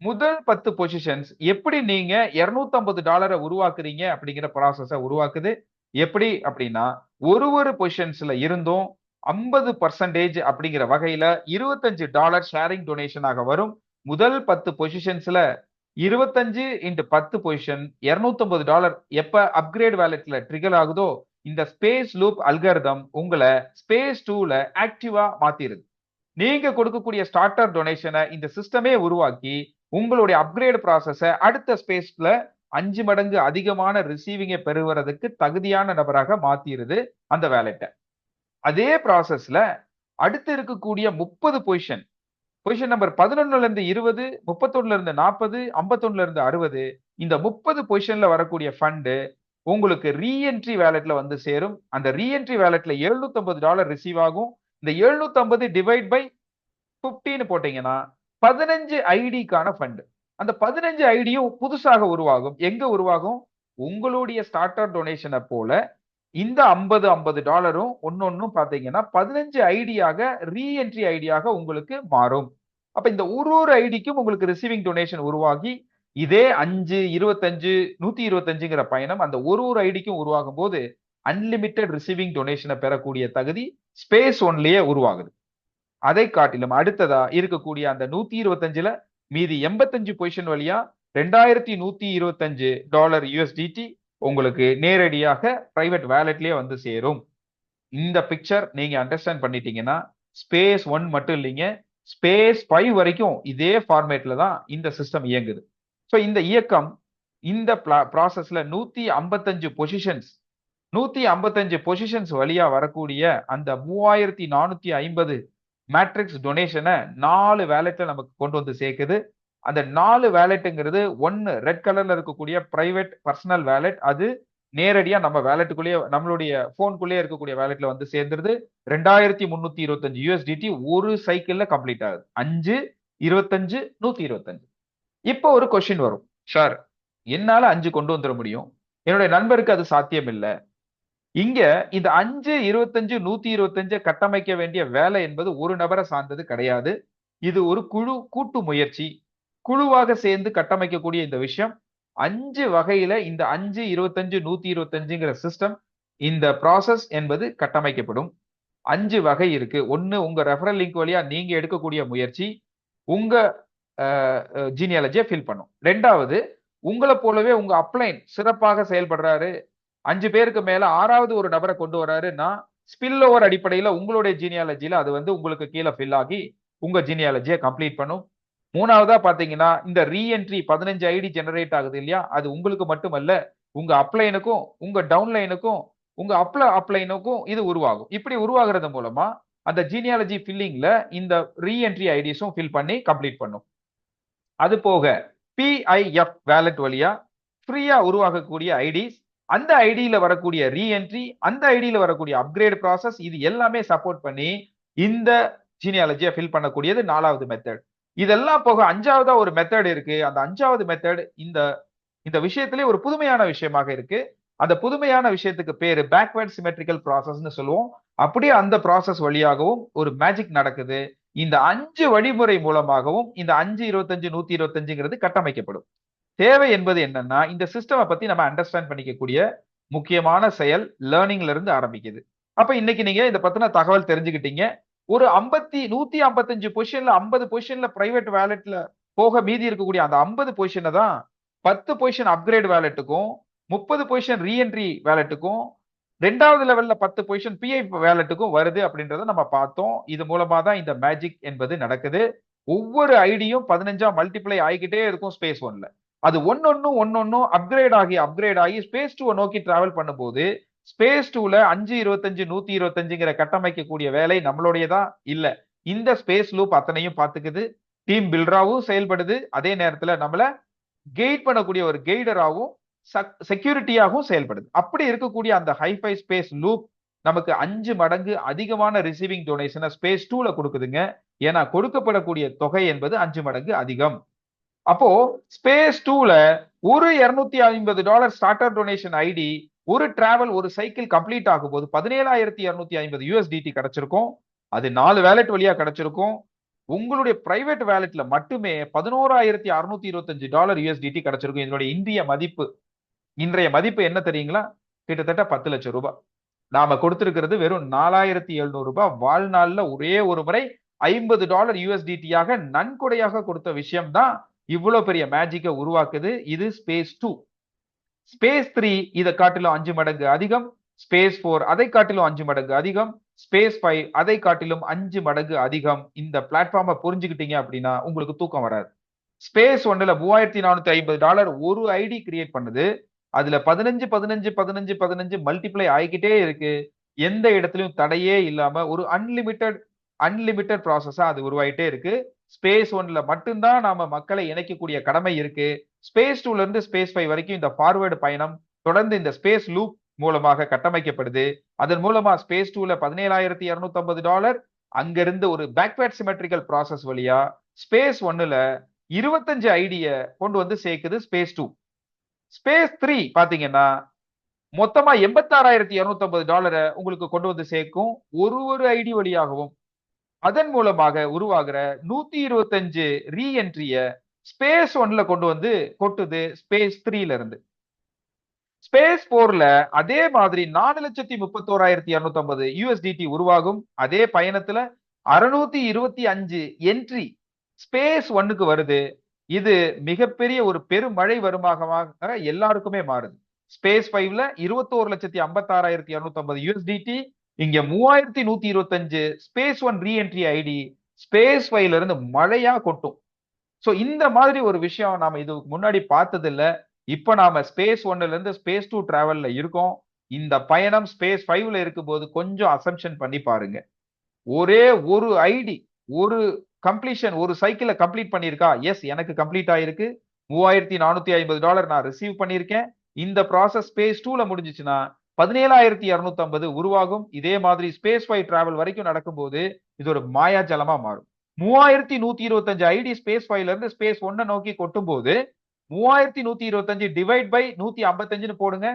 முதல் 10 பொசிஷன்ஸ் எப்படி நீங்க $250 உருவாக்குறீங்க அப்படிங்கிற ப்ராசஸ உருவாக்குது. எப்படி அப்படின்னா, ஒரு பொசிஷன்ஸ்ல இருந்தும் 50% அப்படிங்கிற வகையில $25 ஷேரிங் டொனேஷனாக வரும். முதல் 10 பொசிஷன்ஸ்ல 25 இன்டு 10 பொசிஷன் $250 எப்ப அப்கிரேட் வாலெட்ல ட்ரிகர் ஆகுதோ, இந்த ஸ்பேஸ் லூப் அல்காரிதம் உங்கள ஸ்பேஸ் 2ல ஆக்டிவா மாத்திருது. நீங்க கொடுக்கக்கூடிய ஸ்டார்டர் டொனேஷனை இந்த சிஸ்டமே உருவாக்கி உங்களுடைய அப்கிரேட் ப்ராசஸ அடுத்த ஸ்பேஸ்ல 5 மடங்கு அதிகமான ரிசீவிங்கை பெறுவதற்கு தகுதியான நபராக மாத்திருது அந்த வேலெட்டை. அதே ப்ராசஸ்ல அடுத்து இருக்கக்கூடிய 30 பொசிஷன் நம்பர் 11ல இருந்து 20, 31ல இருந்து 40, 51ல இருந்து 60 இந்த 30 பொசிஷன்ல வரக்கூடிய ஃபண்ட் உங்களுக்கு ரீஎன்ட்ரி வேலெட்ல வந்து சேரும். அந்த ரீஎன்ட்ரி வேலெட்ல $750 ரிசீவ் ஆகும். இந்த 750 டிவைட் பை 50 போட்டீங்கன்னா 15 ஐடிக்கான ஃபண்ட். அந்த 15 ஐடியும் புதுசாக உருவாகும். எங்க உருவாகும்? உங்களுடைய ஸ்டார்டர் டொனேஷனை போல இந்த 50 டாலரும் ஒன்னொன்னும் பாத்தீங்கன்னா 15 ஐடியாக ரீஎன்ட்ரி ஐடியாக உங்களுக்கு மாறும். அப்ப இந்த ஒரு ஐடிக்கும் உங்களுக்கு ரிசீவிங் டொனேஷன் உருவாகி இதே 5, 25, 125ங்கிற பயணம் அந்த ஒரு ஐடிக்கும் உருவாகும் போது அன்லிமிட்டெட் ரிசீவிங் டொனேஷனை பெறக்கூடிய தகுதி ஸ்பேஸ் ஒன்லயே உருவாகுது. அதை காட்டிலும் அடுத்ததா இருக்கக்கூடிய அந்த 125ல மீதி 85 பொசிஷன் வழியா $2125 USDT உங்களுக்கு நேரடியாக பிரைவேட் வேலெட்லயே வந்து சேரும். இந்த பிக்சர் நீங்க அண்டர்ஸ்டாண்ட் பண்ணிட்டீங்கன்னா ஸ்பேஸ் 1 மட்டும் இல்லைங்க, ஸ்பேஸ் 5 வரைக்கும் இதே ஃபார்மேட்ல தான் இந்த சிஸ்டம் இயங்குது. சோ இந்த இயக்கம் இந்த ப்ராசஸ்ல 155 பொசிஷன்ஸ் வழியா வரக்கூடிய அந்த 3450 மேட்ரிக்ஸ் டொனேஷனை 4 வேலெட்ல நமக்கு கொண்டு வந்து சேர்க்குது. அந்த 4 வேலெட்டுங்கிறது ஒன்னு ரெட் கலர்ல இருக்கக்கூடிய பிரைவேட் பர்சனல் வேலெட். அது நேரடியா நம்ம வேலெட்டுக்குள்ளேயே நம்மளுடைய போனுக்குள்ளேயே இருக்கக்கூடிய வேலெட்ல வந்து சேர்ந்துருது. 2325 USDT ஒரு சைக்கிள்ல கம்ப்ளீட் ஆகுது. 5, 25, 125. இப்போ ஒரு கொஸ்டின் வரும். சார், என்னால 5 கொண்டு வந்துட முடியும், என்னுடைய நண்பருக்கு அது சாத்தியம் இல்ல. இங்க இந்த 5, 25, 125 கட்டமைக்க வேண்டிய வேலை என்பது ஒரு நபரை சார்ந்தது கிடையாது. இது ஒரு கூட்டு முயற்சி. குழுவாக சேர்ந்து கட்டமைக்கக்கூடிய இந்த விஷயம் 5 வகையில இந்த 5, 25, 125ங்கிற சிஸ்டம் இந்த ப்ராசஸ் என்பது கட்டமைக்கப்படும். 5 வகை இருக்கு. ஒன்னு உங்க ரெஃபரல் லிங்க் வழியா நீங்க எடுக்கக்கூடிய முயற்சி உங்க ஜீனியாலஜியை ஃபில் பண்ணும். 2வது, உங்களை போலவே உங்க அப்ளைன் சிறப்பாக செயல்படுறாரு, 5 பேருக்கு மேல 6வது ஒரு நபரை கொண்டு வராருன்னா ஸ்பில் ஓவர் அடிப்படையில உங்களுடைய ஜீனியாலஜியில அது வந்து உங்களுக்கு கீழே ஃபில் ஆகி உங்க ஜீனியாலஜியை கம்ப்ளீட் பண்ணும். 3வதா பாத்தீங்கன்னா இந்த ரீஎன்ட்ரி 15 ஐடி ஜெனரேட் ஆகுது இல்லையா, அது உங்களுக்கு மட்டுமல்ல, உங்க அப்ளைனுக்கும் உங்க டவுன்லைனுக்கும் உங்க அப்ளைனுக்கும் இது உருவாகும். இப்படி உருவாகிறது மூலமா அந்த ஜீனியாலஜி ஃபில்லிங்ல இந்த ரீஎன்ட்ரி ஐடிஸும் ஃபில் பண்ணி கம்ப்ளீட் பண்ணும். அது போக PIF வேலெட் வழியா ஃப்ரீயா உருவாகக்கூடிய ஐடிஸ், அந்த ஐடியில வரக்கூடிய ரீஎன்ட்ரி, அந்த ஐடியில வரக்கூடிய அப்கிரேட் ப்ராசஸ், இது எல்லாமே சப்போர்ட் பண்ணி இந்த ஜீனியாலஜியை ஃபில் பண்ணக்கூடியது 4வது மெத்தட். இதெல்லாம் போக 5வதா ஒரு மெத்தட் இருக்கு. அந்த 5வது மெத்தட் இந்த விஷயத்திலே ஒரு புதுமையான விஷயமாக இருக்கு. அந்த புதுமையான விஷயத்துக்கு பேரு பேக்வர்ட் சிமெட்ரிக்கல் ப்ராசஸ்னு சொல்லுவோம். அப்படியே அந்த ப்ராசஸ் வழியாகவும் ஒரு மேஜிக் நடக்குது. இந்த 5 வழிமுறை மூலமாகவும் இந்த 5, 25, 125ங்கிறது கட்டமைக்கப்படும். தேவை என்பது என்னன்னா, இந்த சிஸ்டம் பத்தி நம்ம அண்டர்ஸ்டாண்ட் பண்ணிக்கக்கூடிய முக்கியமான செயல் லேர்னிங்ல இருந்து ஆரம்பிக்குது. அப்ப இன்னைக்கு நீங்க இத பத்தின தகவல் தெரிஞ்சுக்கிட்டீங்க. ஒரு 155 பொசிஷன்ல 50 பொசிஷன்ல பிரைவேட் வேலெட்ல போக மீதி இருக்கக்கூடிய அந்த 50 பொசிஷனை தான் 10 பொசிஷன் அப்கிரேட் வேலெட்டுக்கும் 30 பொசிஷன் ரீஎன்ட்ரி வேலெட்டுக்கும் 2வது லெவல்ல 10 பொசிஷன் PI வேலெட்டுக்கும் வருது அப்படின்றத நம்ம பார்த்தோம். இது மூலமா தான் இந்த மேஜிக் என்பது நடக்குது. ஒவ்வொரு ஐடியும் 15ஆ மல்டிப்ளை ஆகிக்கிட்டே இருக்கும் ஸ்பேஸ் 1ல. அது ஒன்னொன்னும் அப்கிரேட் ஆகி ஸ்பேஸ் 2 நோக்கி டிராவல் பண்ணும்போது ஸ்பேஸ் 2ல 5, 25, 125ங்கிற கட்டமைக்கக்கூடிய வேலை நம்மளுடையதா இல்ல. இந்த ஸ்பேஸ் லூப் அத்தனையும் பார்த்துக்குது. டீம் பில்டராவும் செயல்படுது. அதே நேரத்துல நம்மள கைட் பண்ணக்கூடிய ஒரு கைடராகவும் செக்யூரிட்டியாகவும் செயல்படுது. அப்படி இருக்கக்கூடிய அந்த ஹைஃபை ஸ்பேஸ் லூப் நமக்கு 5 மடங்கு அதிகமான ரிசீவிங் டொனேஷனை ஸ்பேஸ் 2ல கொடுக்குதுங்க. ஏன்னா கொடுக்கப்படக்கூடிய தொகை என்பது 5 மடங்கு அதிகம். அப்போ ஸ்பேஸ் 2ல ஒரு $250 ஸ்டார்டர் டொனேஷன் ஐடி ஒரு டிராவல் ஒரு சைக்கிள் கம்ப்ளீட் ஆகும் போது 17,250 USDT கிடைச்சிருக்கும். அது 4 வேலெட் வழியா கிடைச்சிருக்கும். உங்களுடைய பிரைவேட் வேலெட்ல மட்டுமே $11,625 USDT கிடைச்சிருக்கும். இதனுடைய இன்றைய மதிப்பு என்ன தெரியுங்களா? கிட்டத்தட்ட 10 லட்சம் ரூபாய். நாம கொடுத்திருக்கிறது வெறும் $4,700. வாழ்நாள்ல ஒரே ஒரு முறை $50 USDT-யாக நன்கொடையாக கொடுத்த விஷயம் தான் இவ்வளவு பெரிய மேஜிக்கை உருவாக்குது. இது ஸ்பேஸ் 2. ஸ்பேஸ் 3 இதை காட்டிலும் 5 மடங்கு அதிகம். ஸ்பேஸ் 4 அதை காட்டிலும் 5 மடங்கு அதிகம். ஸ்பேஸ் 5 அதை காட்டிலும் 5 மடங்கு அதிகம். இந்த பிளாட்ஃபார்மை புரிஞ்சுக்கிட்டீங்க அப்படின்னா உங்களுக்கு தூக்கம் வராது. ஸ்பேஸ் 1ல $3,450 ஒரு ஐடி கிரியேட் பண்ணுது. அதுல 15 15 15 15 மல்டிப்ளை ஆகிக்கிட்டே இருக்கு. எந்த இடத்துலயும் தடையே இல்லாம ஒரு அன்லிமிட்டெட் ப்ராசஸா அது உருவாயிட்டே இருக்கு. ஸ்பேஸ் 1ல மட்டும்தான் நாம மக்களை இணைக்கக்கூடிய கடமை இருக்கு. ஸ்பேஸ் 2ல இருந்து ஸ்பேஸ் 5 வரைக்கும் இந்த ஃபார்வர்டு பயணம் தொடர்ந்து இந்த ஸ்பேஸ் லூப் மூலமாக கட்டமைக்கப்படுது. அதன் மூலமா ஸ்பேஸ் 2ல $17,250 அங்கிருந்து ஒரு பேக்வேர்ட் சிமெட்ரிக்கல் ப்ராசஸ் வழியா ஸ்பேஸ் 1ல 25 ஐடிய கொண்டு வந்து சேர்க்குது ஸ்பேஸ் 2. ஸ்பேஸ் 3 பாத்தீங்கன்னா மொத்தமா $86,250 உங்களுக்கு கொண்டு வந்து சேர்க்கும் ஒரு ஐடி வழியாகவும். அதன் மூலமாக உருவாகிற 125 ரீஎன்ட்ரிய ஸ்பேஸ் 1ல கொண்டு வந்து கொட்டுது ஸ்பேஸ் 3ல இருந்து. ஸ்பேஸ் 4ல அதே மாதிரி 4,31,250 USDT உருவாகும். அதே பயணத்துல 625 என்ட்ரி ஸ்பேஸ் 1க்கு வருது. இது மிகப்பெரிய ஒரு பெருமழை வருமாக எல்லாருக்குமே மாறுது. ஸ்பேஸ் 5ல 21,56,250 USDT, இங்க 3,125 ஸ்பேஸ் 1 ரீஎன்ட்ரி ஐடி ஸ்பேஸ் 5ல இருந்து மழையா கொட்டும். சோ இந்த மாதிரி ஒரு விஷயம் நாம இதுக்கு முன்னாடி பார்த்தது இல்ல. இப்ப நாம ஸ்பேஸ் 1ல இருந்து ஸ்பேஸ் 2 டிராவல்ல இருக்கோம். இந்த பயணம் ஸ்பேஸ் 5ல இருக்கும்போது கொஞ்சம் அசம்ப்ஷன் பண்ணி பாருங்க. ஒரே ஒரு ஐடி ஒரு கம்ப்ளீஷன் ஒரு சைக்கிள கம்ப்ளீட் பண்ணிருக்கா? எஸ், எனக்கு கம்ப்ளீட் ஆயிருக்கு. $3,450 நான் ரிசீவ் பண்ணிருக்கேன். இந்த ப்ராசஸ் ஸ்பேஸ் 2ல முடிஞ்சிச்சுன்னா 17,250 உருவாகும். இதே மாதிரி ஸ்பேஸ் 5 டிராவல் வரைக்கும் நடக்கும்போது இது ஒரு மாயாஜலமா மாறும். 3,125 ஐடி ஸ்பேஸ் 5ல இருந்து ஸ்பேஸ் 1 நோக்கி கொட்டும் போது 3,125 டிவைட் பை 155ன்னு போடுங்க.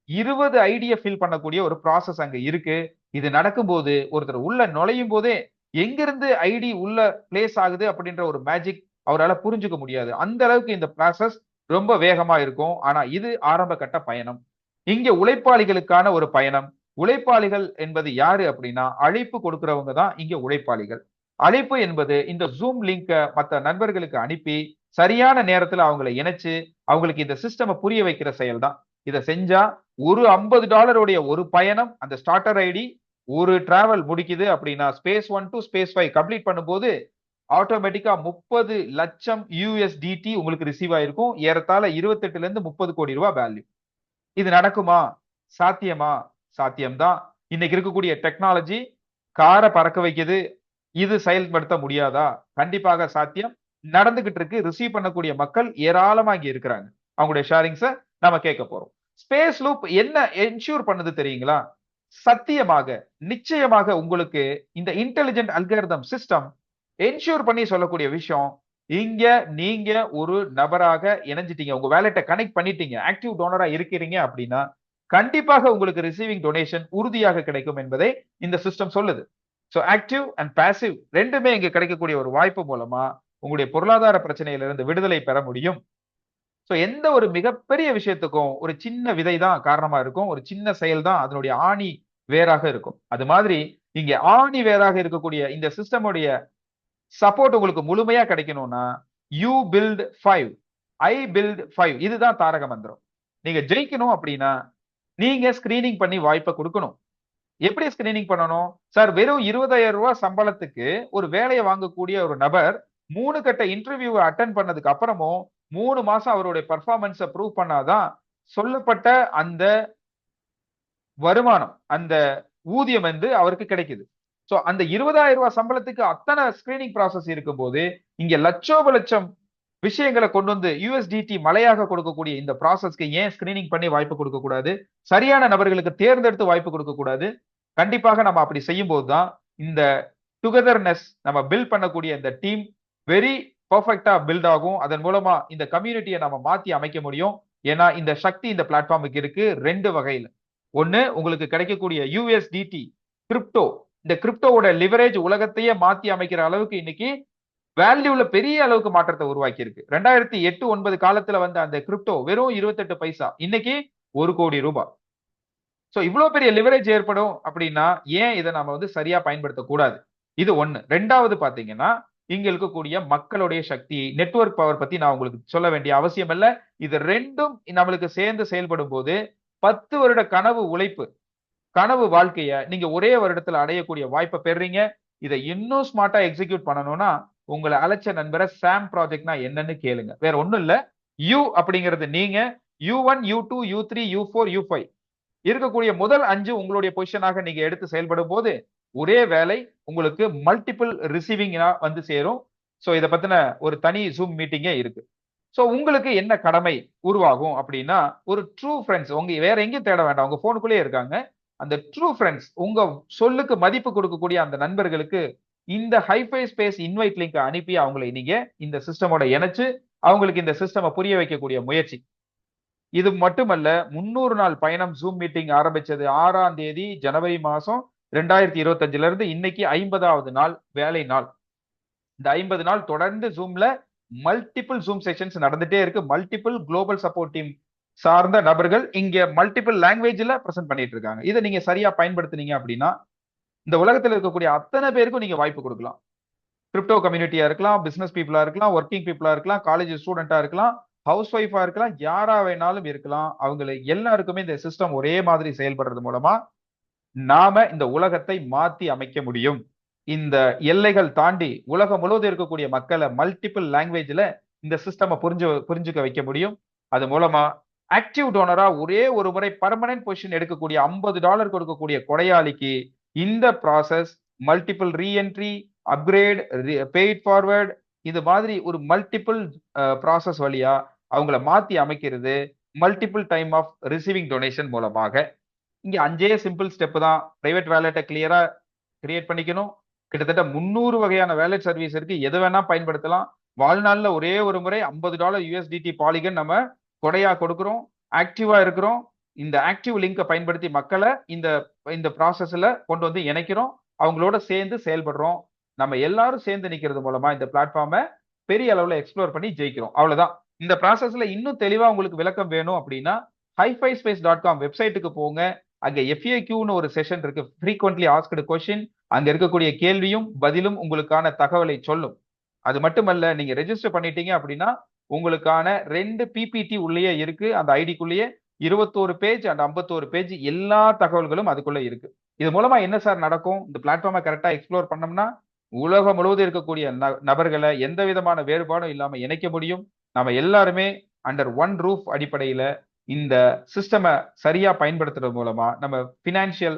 20 ஐடிய ஃபில் பண்ணக்கூடிய ஒரு ப்ராசஸ் அங்க இருக்கு. இது நடக்கும்போது ஒருத்தர் உள்ள நுழையும் போதே எங்கிருந்து ஐடி உள்ள பிளேஸ் ஆகுது அப்படின்ற ஒரு மேஜிக் அவரால புரிஞ்சுக்க முடியாது. அந்த அளவுக்கு இந்த ப்ராசஸ் ரொம்ப வேகமா இருக்கும். ஆனா இது ஆரம்ப கட்ட பயணம். இங்க உழைப்பாளிகளுக்கான ஒரு பயணம். உழைப்பாளிகள் என்பது யாரு அப்படின்னா அழைப்பு கொடுக்கிறவங்க தான் இங்க உழைப்பாளிகள். அழைப்பு என்பது இந்த ஜூம் லிங்க மற்ற நண்பர்களுக்கு அனுப்பி சரியான நேரத்துல அவங்களை இணைச்சு அவங்களுக்கு இந்த சிஸ்டம் புரிய வைக்கிற செயல் தான். இதை செஞ்சா ஒரு $50 உடைய ஒரு பயணம் அந்த ஸ்டார்டர் ஐடி ஒரு டிராவல் முடிக்குது அப்படின்னா ஸ்பேஸ் 1 டு ஸ்பேஸ் 5 கம்ப்ளீட் பண்ணும்போது ஆட்டோமேட்டிக்கா 30 லட்சம் USDT உங்களுக்கு ரிசீவ் ஆயிருக்கும். ஏறத்தாழ 28ல இருந்து 30 கோடி ரூபாய் வேல்யூ. இது நடக்குமா? சாத்தியமா? சாத்தியம்தான். இன்னைக்கு இருக்கக்கூடிய டெக்னாலஜி காரை பறக்க வைக்குது. இது செயல்படுத்த முடியாதா? கண்டிப்பாக சாத்தியம். நடந்துகிட்டு இருக்கு. ரிசீவ் பண்ணக்கூடிய மக்கள் ஏராளமா இங்க இருக்கிறாங்க. அவங்களுடைய ஷேரிங்ஸ நாம கேட்க போறோம். ஸ்பேஸ் லூப் என்ன என்ஷூர் பண்ணுது தெரியுங்களா? சத்தியமாக நிச்சயமாக உங்களுக்கு இந்த இன்டெலிஜென்ட் அல்காரிதம் சிஸ்டம் என்ஷூர் பண்ணி சொல்லக்கூடிய விஷயம், இங்க நீங்க ஒரு நபராக இணைஞ்சிட்டீங்க, உங்க வேலெட்டை கனெக்ட் பண்ணிட்டீங்க, ஆக்டிவ் டோனரா இருக்கிறீங்க அப்படின்னா கண்டிப்பாக உங்களுக்கு ரிசீவிங் டொனேஷன் உறுதியாக கிடைக்கும் என்பதை இந்த சிஸ்டம் சொல்லுது. சோ ஆக்டிவ் அண்ட் பாசிவ் ரெண்டுமே இங்க கிடைக்கக்கூடிய ஒரு வாய்ப்பு மூலமா உங்களுடைய பொருளாதார பிரச்சனையிலிருந்து விடுதலை பெற முடியும். சோ எந்த ஒரு மிகப்பெரிய விஷயத்துக்கும் ஒரு சின்ன விதை தான் காரணமா இருக்கும். ஒரு சின்ன செயல் தான் அதனுடைய ஆணி வேறாக இருக்கும். அது மாதிரி இங்க ஆணி வேறாக இருக்கக்கூடிய இந்த சிஸ்டமுடைய சப்போர்ட் உங்களுக்கு முழுமையா கிடைக்கணும்னா யூ பில்ட் 5, ஐ பில்ட் 5 இதுதான் தாரக மந்திரம். நீங்க ஜெயிக்கணும் அப்படின்னா நீங்க ஸ்கிரீனிங் பண்ணி வாய்ப்பை கொடுக்கணும். எப்படி ஸ்கிரீனிங் பண்ணணும்? சார், வெறும் 20,000 ரூபாய் சம்பளத்துக்கு ஒரு வேலையை வாங்கக்கூடிய ஒரு நபர் 3 கட்ட இன்டர்வியூ அட்டென்ட் பண்ணதுக்கு அப்புறமும் 3 மாசம் அவருடைய பெர்ஃபார்மன்ஸை ப்ரூவ் பண்ணாதான் சொல்லப்பட்ட அந்த வருமானம், அந்த ஊதியம் வந்து அவருக்கு கிடைக்குது. சோ அந்த 20,000 ரூபாய் சம்பளத்துக்கு அத்தனை ஸ்கிரீனிங் ப்ராசஸ் இருக்கும்போது இங்க லட்சம் விஷயங்களை கொண்டு வந்து USDT மலையாக கொடுக்கக்கூடிய இந்த ப்ராசஸ்க்கு ஏன் ஸ்கிரீனிங் பண்ணி வாய்ப்பு கொடுக்க கூடாது? சரியான நபர்களுக்கு தேர்ந்தெடுத்து வாய்ப்பு கொடுக்க கூடாது? கண்டிப்பாக நம்ம அப்படி செய்யும் போதுதான் இந்த டுகெதர்னஸ் நம்ம பில்ட் பண்ணக்கூடிய இந்த டீம் வெரி பெர்ஃபெக்ட்டா பில்ட் ஆகும். அதன் மூலமா இந்த கம்யூனிட்டியை நம்ம மாத்தி அமைக்க முடியும். ஏன்னா இந்த சக்தி இந்த பிளாட்ஃபார்முக்கு இருக்கு 2 வகையில. ஒண்ணு, உங்களுக்கு கிடைக்கக்கூடிய USDT கிரிப்டோ. இந்த கிரிப்டோவோட லிவரேஜ் உலகத்தையே மாத்தி அமைக்கிற அளவுக்கு இன்னைக்கு வேல்யூல பெரிய அளவுக்கு மாற்றத்தை உருவாக்கி இருக்கு. 2008-9 காலத்துல வந்த அந்த கிரிப்டோ வெறும் 28 பைசா, இன்னைக்கு 1 கோடி ரூபாய். சோ இவ்வளவு பெரிய லிவரேஜ் ஏற்படும் அப்படின்னா ஏன் இதை நாம வந்து சரியா பயன்படுத்தக்கூடாது? இது ஒண்ணு. ரெண்டாவது பாத்தீங்கன்னா, இங்க இருக்கக்கூடிய மக்களுடைய சக்தி, நெட்வொர்க் பவர் பத்தி நான் உங்களுக்கு சொல்ல வேண்டிய அவசியம் இல்ல. இது ரெண்டும் நம்மளுக்கு சேர்ந்து செயல்படும் போது 10 வருட கனவு உழைப்பு, கனவு வாழ்க்கைய நீங்க ஒரே வருடத்துல அடையக்கூடிய வாய்ப்பை பெறுறீங்க. இதை இன்னும் ஸ்மார்ட்டா எக்ஸிக்யூட் பண்ணணும்னா உங்களை அழைச்ச நண்பரை சாம் ப்ராஜெக்ட்னா என்னன்னு கேளுங்க. வேற ஒண்ணும் இல்ல. யூ அப்படிங்கிறது நீங்க, U1, U2, U3, U4, U5 இருக்கக்கூடிய முதல் 5 உங்களுடைய பொசிஷனாக நீங்க எடுத்து செயல்படும் போது ஒரே வேலை உங்களுக்கு மல்டிபிள் ரிசீவிங் வந்து சேரும். சோ இத பத்தின ஒரு தனி ஜூம் மீட்டிங்கே இருக்கு. சோ உங்களுக்கு என்ன கடமை உருவாகும் அப்படின்னா, ஒரு ட்ரூ ஃப்ரெண்ட்ஸ் உங்க வேற எங்கேயும் தேட வேண்டாம். உங்க போனுக்குள்ளே இருக்காங்க. அந்த ட்ரூ ஃப்ரெண்ட்ஸ், உங்க சொல்லுக்கு மதிப்பு கொடுக்கக்கூடிய அந்த நண்பர்களுக்கு இந்த ஹைஃபை ஸ்பேஸ் இன்வைட் லிங்க் அனுப்பி அவங்களை நீங்க இந்த சிஸ்டமோட இணைச்சு அவங்களுக்கு இந்த சிஸ்டமை புரிய வைக்கக்கூடிய முயற்சி. இது மட்டுமல்ல, 300 நாள் பயணம் ஜூம் மீட்டிங் ஆரம்பிச்சது 6ஆம் தேதி ஜனவரி மாசம் 2025 இருந்து இன்னைக்கு 50வது நாள் வேலை நாள். இந்த 50 நாள் தொடர்ந்து ஜூம்ல மல்டிபிள் ஜூம் செஷன்ஸ் நடந்துட்டே இருக்கு. மல்டிபிள் குளோபல் சப்போர்ட் டீம் சார்ந்த நபர்கள் இங்க மல்டிபிள் லாங்குவேஜ்ல பிரசன்ட் பண்ணிட்டு இருக்காங்க. இதை நீங்க சரியா பயன்படுத்துனீங்க அப்படின்னா இந்த உலகத்தில் இருக்கக்கூடிய அத்தனை பேருக்கும் நீங்க வாய்ப்பு கொடுக்கலாம். கிரிப்டோ கம்யூனிட்டியா இருக்கலாம், பிசினஸ் பீப்புளா இருக்கலாம், ஒர்க்கிங் பீப்புளா இருக்கலாம், காலேஜ் ஸ்டூடெண்டா இருக்கலாம், ஹவுஸ் ஒய்ஃபா இருக்கலாம், யாரா வேணாலும் இருக்கலாம். அவங்களை எல்லாருக்குமே இந்த சிஸ்டம் ஒரே மாதிரி செயல்படுறது மூலமா நாம இந்த உலகத்தை மாத்தி அமைக்க முடியும். இந்த எல்லைகள் தாண்டி உலகம் முழுவதும் இருக்கக்கூடிய மக்களை மல்டிபிள் லாங்குவேஜ்ல இந்த சிஸ்டம் புரிஞ்சுக்க வைக்க முடியும். அது மூலமா ஆக்டிவ் டோனரா ஒரே ஒரு முறை பர்மனன்ட் பொசிஷன் எடுக்கக்கூடிய $50 கொடுக்கக்கூடிய கொடையாளிக்கு இந்த process multiple reentry, upgrade, paid forward, இது மாதிரி ஒரு மல்டிபிள் ப்ராசஸ் வழியா அவங்கள மாத்தி அமைக்கிறது multiple time of receiving donation மூலமாக. இங்க 5 சிம்பிள் ஸ்டெப் தான். பிரைவேட் வேலெட்டை கிளியரா கிரியேட் பண்ணிக்கணும். கிட்டத்தட்ட 300 வகையான வேலெட் சர்வீஸ் இருக்கு. எது வேணா பயன்படுத்தலாம். வாழ்நாள்ல ஒரே ஒரு முறை $50 USDT பாலிகன் நம்ம கொடையா கொடுக்கிறோம். ஆக்டிவா இருக்கிறோம். இந்த ஆக்டிவ் லிங்கை பயன்படுத்தி மக்களை இந்த இந்த ப்ராசஸ்ல கொண்டு வந்து இணைக்கிறோம். அவங்களோட சேர்ந்து செயல்படுறோம். நம்ம எல்லாரும் சேர்ந்து நிக்கிறது மூலமா இந்த பிளாட்ஃபார்மை பெரிய அளவுல எக்ஸ்ப்ளோர் பண்ணி ஜெயிக்கிறோம். அவ்வளவுதான். இந்த ப்ராசஸ்ல இன்னும் தெளிவா உங்களுக்கு விளக்கம் வேணும் அப்படின்னா hifaispace.com வெப்சைட்டுக்கு போங்க. அங்க FAQன்னு ஒரு செஷன் இருக்கு, frequently asked question. அங்க இருக்கக்கூடிய கேள்வியும் பதிலும் உங்களுக்கான தகவலை சொல்லும். அது மட்டுமல்ல, நீங்க ரெஜிஸ்டர் பண்ணிட்டீங்க அப்படின்னா உங்களுக்கான 2 PPT உள்ளே இருக்கு. அந்த ஐடிக்குள்ளேயே 21 பேஜ் அண்ட் 51 பேஜ் எல்லா தகவல்களும் அதுக்குள்ள இருக்கு. இது மூலமா என்ன சார் நடக்கும்? இந்த பிளாட்ஃபார்மை கரெக்டா எக்ஸ்ப்ளோர் பண்ணோம்னா உலகம் முழுவதும் இருக்கக்கூடிய நபர்களை எந்த விதமான வேறுபாடும் இல்லாம இணைக்க முடியும். நம்ம எல்லாருமே அண்டர் ஒன் ரூஃப் அடிப்படையில இந்த சிஸ்டமை சரியா பயன்படுத்துறது மூலமா நம்ம பினான்சியல்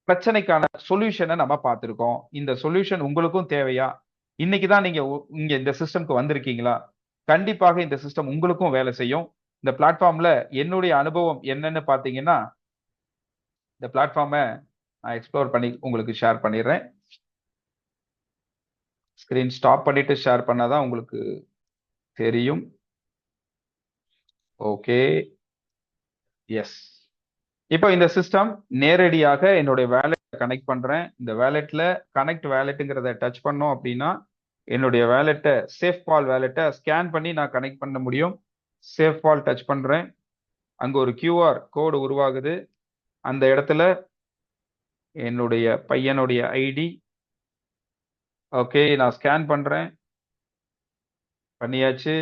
பிரச்சனைக்கான சொல்யூஷனை நம்ம பார்த்திருக்கோம். இந்த சொல்யூஷன் உங்களுக்கும் தேவையா? இன்னைக்குதான் நீங்க இங்க இந்த சிஸ்டம்க்கு வந்திருக்கீங்களா? கண்டிப்பாக இந்த சிஸ்டம் உங்களுக்கும் வேலை செய்யும். இந்த பிளாட்ஃபார்ம்ல என்னுடைய அனுபவம் என்னன்னு பாத்தீங்கன்னா, இந்த பிளாட்ஃபார்மை நான் எக்ஸ்ப்ளோர் பண்ணி உங்களுக்கு ஷேர் பண்ணிடுறேன். ஸ்கிரீன் ஸ்டாப் பண்ணிட்டு ஷேர் பண்ணாதான் உங்களுக்கு தெரியும். Okay, yes. இப்போ இந்த சிஸ்டம் நேரடியாக என்னுடைய வேலெட் கனெக்ட் பண்றேன். இந்த வேலெட்ல கனெக்ட் வேலெட்டுங்கிறத டச் பண்ணோம் அப்படின்னா என்னுடைய வேலெட்டை சேஃபால் வேலெட்டை ஸ்கேன் பண்ணி நான் கனெக்ட் பண்ண முடியும். சேஃபால் டச் பண்றேன். அங்க ஒரு QR கோடு உருவாகுது. அந்த இடத்துல என்னுடைய பையனுடைய ஐடி. ஓகே, நான் ஸ்கேன் பண்றேன். பண்ணியாச்சு.